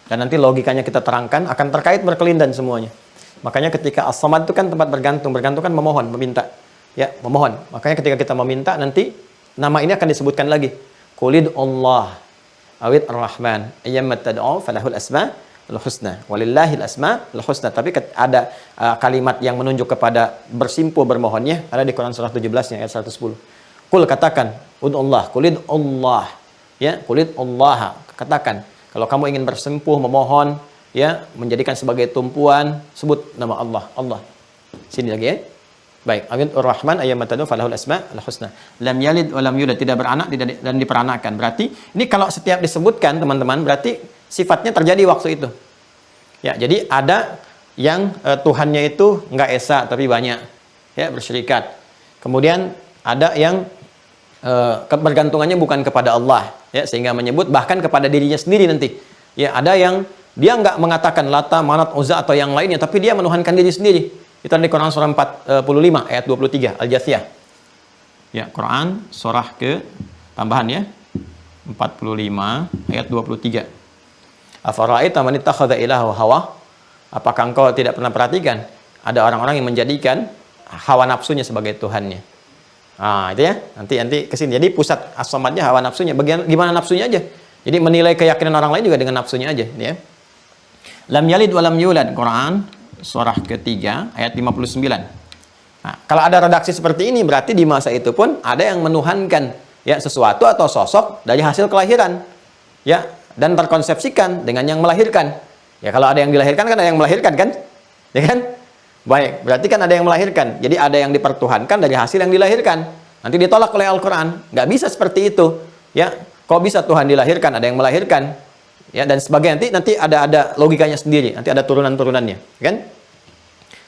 Dan nanti logikanya kita terangkan akan terkait berkelindan semuanya. Makanya ketika as-samad itu kan tempat bergantung kan memohon, meminta. Ya, memohon. Makanya ketika kita meminta nanti nama ini akan disebutkan lagi. Qulid Allah awid ar-Rahman ayyamma tad'u falahul asmaul husna. Walillahil asmaul husna. Tapi ada kalimat yang menunjuk kepada bersimpuh bermohonnya ada di Quran surah 17 ayat 110. Qul katakan, ud'ullah, qulid Allah. Ya, qulid Allah. Katakan, kalau kamu ingin bersimpuh memohon ya, menjadikan sebagai tumpuan, sebut nama Allah. Allah. Sini lagi ya. Baik, Ar-Rahman ayyamatadu falahul asmaul husna. Lam yalid wa lam yulad, tidak beranak dan diperanakan. Berarti ini kalau setiap disebutkan teman-teman berarti sifatnya terjadi waktu itu. Ya, jadi ada yang Tuhannya itu enggak esa tapi banyak. Ya, bersyirikat. Kemudian ada yang kebergantungannya bukan kepada Allah, ya, sehingga menyebut bahkan kepada dirinya sendiri nanti. Ya, ada yang dia nggak mengatakan Lata, Manat, Uzza atau yang lainnya, tapi dia menuhankan diri sendiri. Itu di Quran surah 45 ayat 23 Al-Jathiyah. Ya, Quran surah ke tambahan ya 45 ayat 23. Afara'aita man ittakhadha ilahahu hawa? Apakah engkau tidak pernah perhatikan ada orang-orang yang menjadikan hawa nafsunya sebagai tuhannya? Ah, itu ya. Nanti ke sini. Jadi pusat as-samadnya hawa nafsunya. Bagian gimana nafsunya aja. Jadi menilai keyakinan orang lain juga dengan nafsunya aja, ya. Lam yalid wa lam yulad, Quran surah ketiga ayat 59. Nah, kalau ada redaksi seperti ini berarti di masa itu pun ada yang menuhankan ya sesuatu atau sosok dari hasil kelahiran. Ya, dan terkonsepsikan dengan yang melahirkan. Ya, kalau ada yang dilahirkan kan ada yang melahirkan kan? Ya kan? Baik, berarti kan ada yang melahirkan. Jadi ada yang dipertuhankan dari hasil yang dilahirkan. Nanti ditolak oleh Al-Qur'an. Nggak bisa seperti itu. Ya, kok bisa Tuhan dilahirkan, ada yang melahirkan? Ya, dan sebagainya nanti ada logikanya sendiri, nanti ada turunan-turunannya, kan?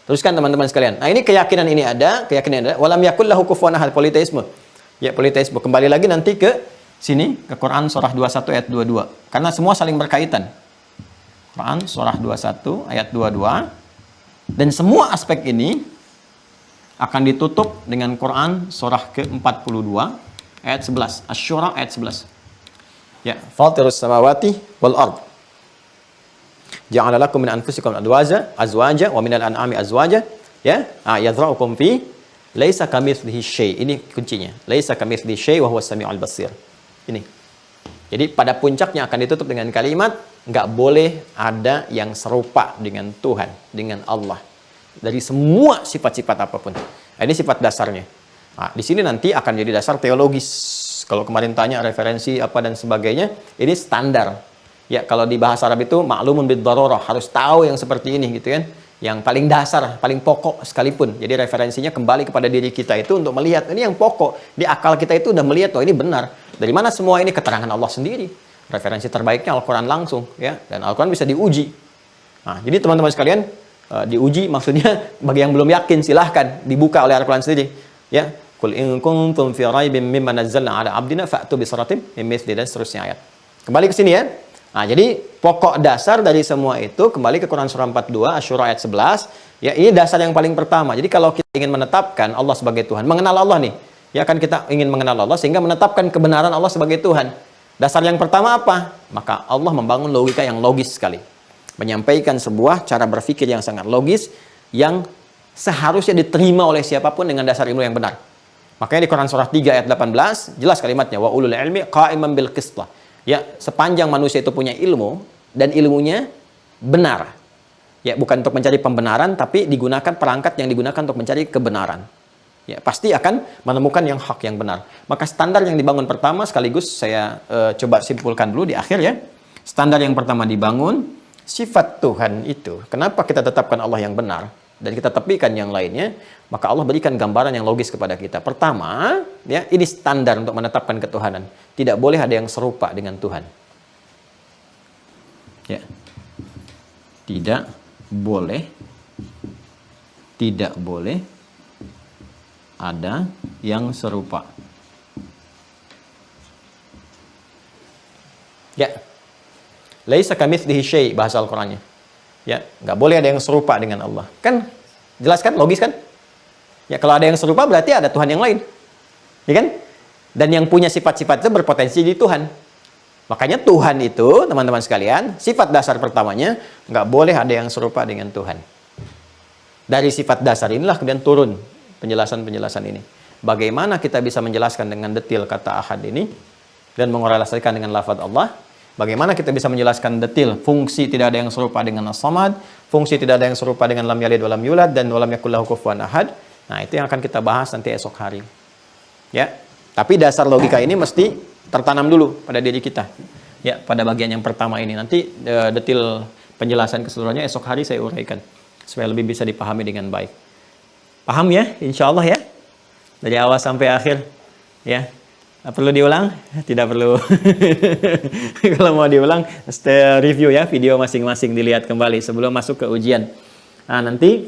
Teruskan teman-teman sekalian. Nah, ini keyakinan ini ada, walam yakul lahu kufuwan ahad, politeisme. Ya, politeisme. Kembali lagi nanti ke sini ke Quran surah 21 ayat 22. Karena semua saling berkaitan. Quran surah 21 ayat 22 dan semua aspek ini akan ditutup dengan Quran surah ke-42 ayat 11. Asy-Syura ayat 11. Ya, fatirus samawati wal ard. Ja'ala lakum min anfusikum azwaja wa minal an'ami azwaja. Ya, yadhra'ukum fi laisa kamitslihi syai'. Ini kuncinya. Laisa kamitslihi syai' wa huwas samiul basir. Ini. Jadi pada puncaknya akan ditutup dengan kalimat nggak boleh ada yang serupa dengan Tuhan, dengan Allah. Dari semua sifat-sifat apapun. Nah, ini sifat dasarnya. Nah, di sini nanti akan jadi dasar teologis Kalau kemarin tanya referensi apa dan sebagainya, ini standar. Ya, kalau di bahasa Arab itu ma'lumun bid-darurah, harus tahu yang seperti ini gitu kan. Yang paling dasar, paling pokok sekalipun. Jadi referensinya kembali kepada diri kita itu untuk melihat ini yang pokok. Di akal kita itu udah melihat, oh ini benar. Dari mana semua ini? Keterangan Allah sendiri. Referensi terbaiknya Al-Quran langsung, ya. Dan Al-Quran bisa diuji. Nah, jadi teman-teman sekalian, diuji maksudnya bagi yang belum yakin silahkan dibuka oleh Al-Quran sendiri. Ya, Qul in kuntum fi raibin mimma nazzalna ala abdina fa'tu bi suratin min mithli, dan seterusnya ayat. Kembali ke sini ya. Nah, jadi pokok dasar dari semua itu kembali ke Quran surah 42 Asy-Syura ayat 11. Ya, ini dasar yang paling pertama. Jadi kalau kita ingin menetapkan Allah sebagai Tuhan, mengenal Allah nih. Ya kan kita ingin mengenal Allah sehingga menetapkan kebenaran Allah sebagai Tuhan. Dasar yang pertama apa? Maka Allah membangun logika yang logis sekali. Menyampaikan sebuah cara berpikir yang sangat logis yang seharusnya diterima oleh siapapun dengan dasar ilmu yang benar. Makanya di Quran surah 3 ayat 18 jelas kalimatnya, wa ulul ilmi qa'iman bil qist. Ya, sepanjang manusia itu punya ilmu dan ilmunya benar. Ya, bukan untuk mencari pembenaran tapi digunakan perangkat yang digunakan untuk mencari kebenaran. Ya, pasti akan menemukan yang hak, yang benar. Maka standar yang dibangun pertama sekaligus saya coba simpulkan dulu di akhir ya. Standar yang pertama dibangun sifat Tuhan itu. Kenapa kita tetapkan Allah yang benar dan kita tepikan yang lainnya? Maka Allah berikan gambaran yang logis kepada kita. Pertama, ya, ini standar untuk menetapkan ketuhanan. Tidak boleh ada yang serupa dengan Tuhan. Ya. Tidak boleh ada yang serupa. Ya. Laisa kamitslihi syai' bahasa Al-Qur'annya. Ya, nggak boleh ada yang serupa dengan Allah. Kan jelas kan? Logis kan? Ya, kalau ada yang serupa berarti ada Tuhan yang lain. Ya kan? Dan yang punya sifat-sifat itu berpotensi di Tuhan. Makanya Tuhan itu, teman-teman sekalian, sifat dasar pertamanya, nggak boleh ada yang serupa dengan Tuhan. Dari sifat dasar inilah kemudian turun penjelasan-penjelasan ini. Bagaimana kita bisa menjelaskan dengan detail kata ahad ini, dan mengorelasikan dengan lafaz Allah. Bagaimana kita bisa menjelaskan detail fungsi tidak ada yang serupa dengan as-samad, fungsi tidak ada yang serupa dengan lam yalid walam yulad, dan walam yakul lahu kufuwan ahad. Nah, itu yang akan kita bahas nanti esok hari. Ya. Tapi dasar logika ini mesti tertanam dulu pada diri kita. Ya, pada bagian yang pertama ini. Nanti detail penjelasan keseluruhannya esok hari saya uraikan supaya lebih bisa dipahami dengan baik. Paham ya? Insya Allah ya. Dari awal sampai akhir. Ya. Perlu diulang? Tidak perlu. Kalau mau diulang, review ya video masing-masing, dilihat kembali sebelum masuk ke ujian. Nah, nanti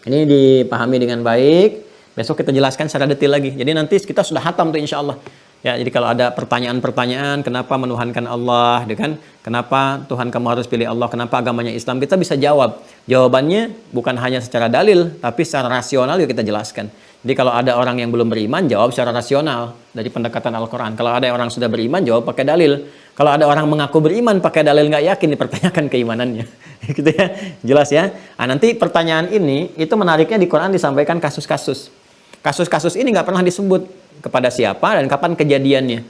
ini dipahami dengan baik. Besok kita jelaskan secara detail lagi. Jadi nanti kita sudah hatam tuh insya Allah. Ya, jadi kalau ada pertanyaan-pertanyaan, kenapa menuhankan Allah, kan? Kenapa Tuhan kamu harus pilih Allah, kenapa agamanya Islam, kita bisa jawab. Jawabannya bukan hanya secara dalil, tapi secara rasional juga kita jelaskan. Jadi kalau ada orang yang belum beriman, jawab secara rasional dari pendekatan Al-Quran. Kalau ada orang sudah beriman, jawab pakai dalil. Kalau ada orang mengaku beriman pakai dalil nggak yakin, dipertanyakan keimanannya. Gitu ya, jelas ya. Nah, nanti pertanyaan ini itu menariknya di Quran disampaikan kasus-kasus. Kasus-kasus ini nggak pernah disebut kepada siapa dan kapan kejadiannya.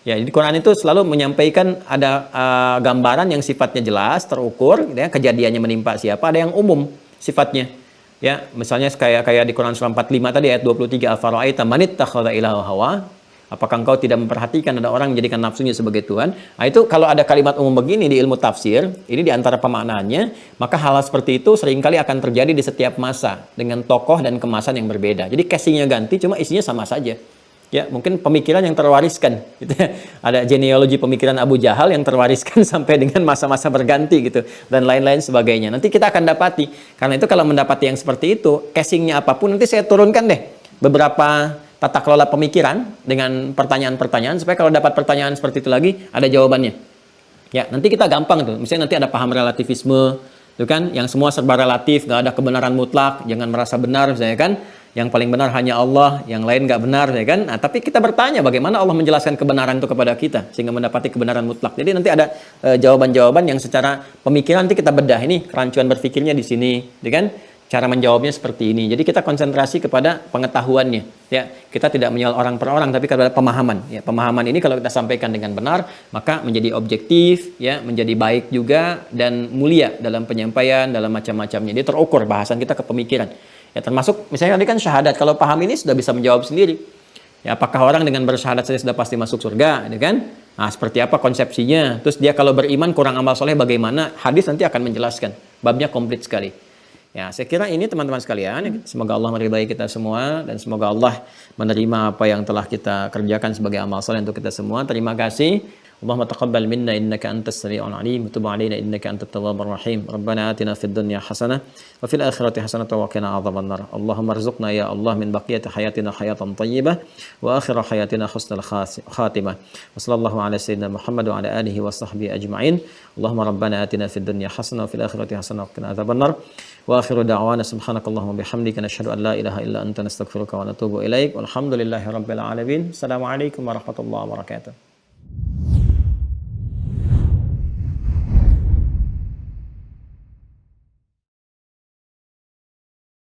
Ya, di Quran itu selalu menyampaikan ada gambaran yang sifatnya jelas, terukur, gitu ya, kejadiannya menimpa siapa, ada yang umum sifatnya. Ya, misalnya kayak di Quran surah 45 tadi ayat 23, afara'aita man ittakhadha ilaha hawa. Apakah engkau tidak memperhatikan ada orang menjadikan nafsunya sebagai Tuhan? Nah, itu kalau ada kalimat umum begini di ilmu tafsir, ini di antara pemaknaannya, maka hal seperti itu seringkali akan terjadi di setiap masa dengan tokoh dan kemasan yang berbeda. Jadi casingnya ganti, cuma isinya sama saja. Ya, mungkin pemikiran yang terwariskan, gitu ya. Ada genealogi pemikiran Abu Jahal yang terwariskan sampai dengan masa-masa berganti gitu, dan lain-lain sebagainya. Nanti kita akan dapati. Karena itu kalau mendapati yang seperti itu, casingnya apapun, nanti saya turunkan deh beberapa tata kelola pemikiran dengan pertanyaan-pertanyaan supaya kalau dapat pertanyaan seperti itu lagi ada jawabannya. Ya, nanti kita gampang tuh. Misalnya nanti ada paham relativisme, itu kan, yang semua serba relatif, nggak ada kebenaran mutlak, jangan merasa benar, misalnya kan. Yang paling benar hanya Allah, yang lain nggak benar, ya kan? Nah, tapi kita bertanya bagaimana Allah menjelaskan kebenaran itu kepada kita sehingga mendapati kebenaran mutlak. Jadi nanti ada jawaban-jawaban yang secara pemikiran nanti kita bedah, ini kerancuan berpikirnya di sini, ya kan? Cara menjawabnya seperti ini. Jadi kita konsentrasi kepada pengetahuannya, ya. Kita tidak menyoal orang per orang, tapi kepada pemahaman. Ya, pemahaman ini kalau kita sampaikan dengan benar, maka menjadi objektif, ya, menjadi baik juga dan mulia dalam penyampaian, dalam macam-macamnya. Jadi terukur bahasan kita ke pemikiran. Ya, termasuk misalnya tadi kan syahadat, kalau paham ini sudah bisa menjawab sendiri. Ya, apakah orang dengan bersyahadat saja sudah pasti masuk surga, ya kan? Nah, seperti apa konsepsinya? Terus dia kalau beriman kurang amal soleh bagaimana? Hadis nanti akan menjelaskan. Babnya komplit sekali. Ya, saya kira ini teman-teman sekalian. Semoga Allah meridai kita semua dan semoga Allah menerima apa yang telah kita kerjakan sebagai amal soleh untuk kita semua. Terima kasih. Allahumma taqabbal minna innaka antas sami'ul alim wa tub 'alaina innaka antat tawwabur rahim. Rabbana atina fid dunya hasanah wa fil akhirati hasanah wa qina adzabannar. Allahumma arzuqna ya Allah min baqiyati hayatina hayatan thayyibah wa akhir hayatina husnal khatimah. Wa sallallahu ala sayyidina Muhammad wa ala alihi wa sahbihi ajma'in. Allahumma rabbana atina fid dunya hasanah wa fil akhirati hasanah wa qina adzabannar. Wa akhiru da'wana subhanakallahumma bihamdika nashhadu an la ilaha illa anta nastaghfiruka wa natubu ilaik. Walhamdulillahi rabbil alamin. Assalamualaikum warahmatullahi wabarakatuh.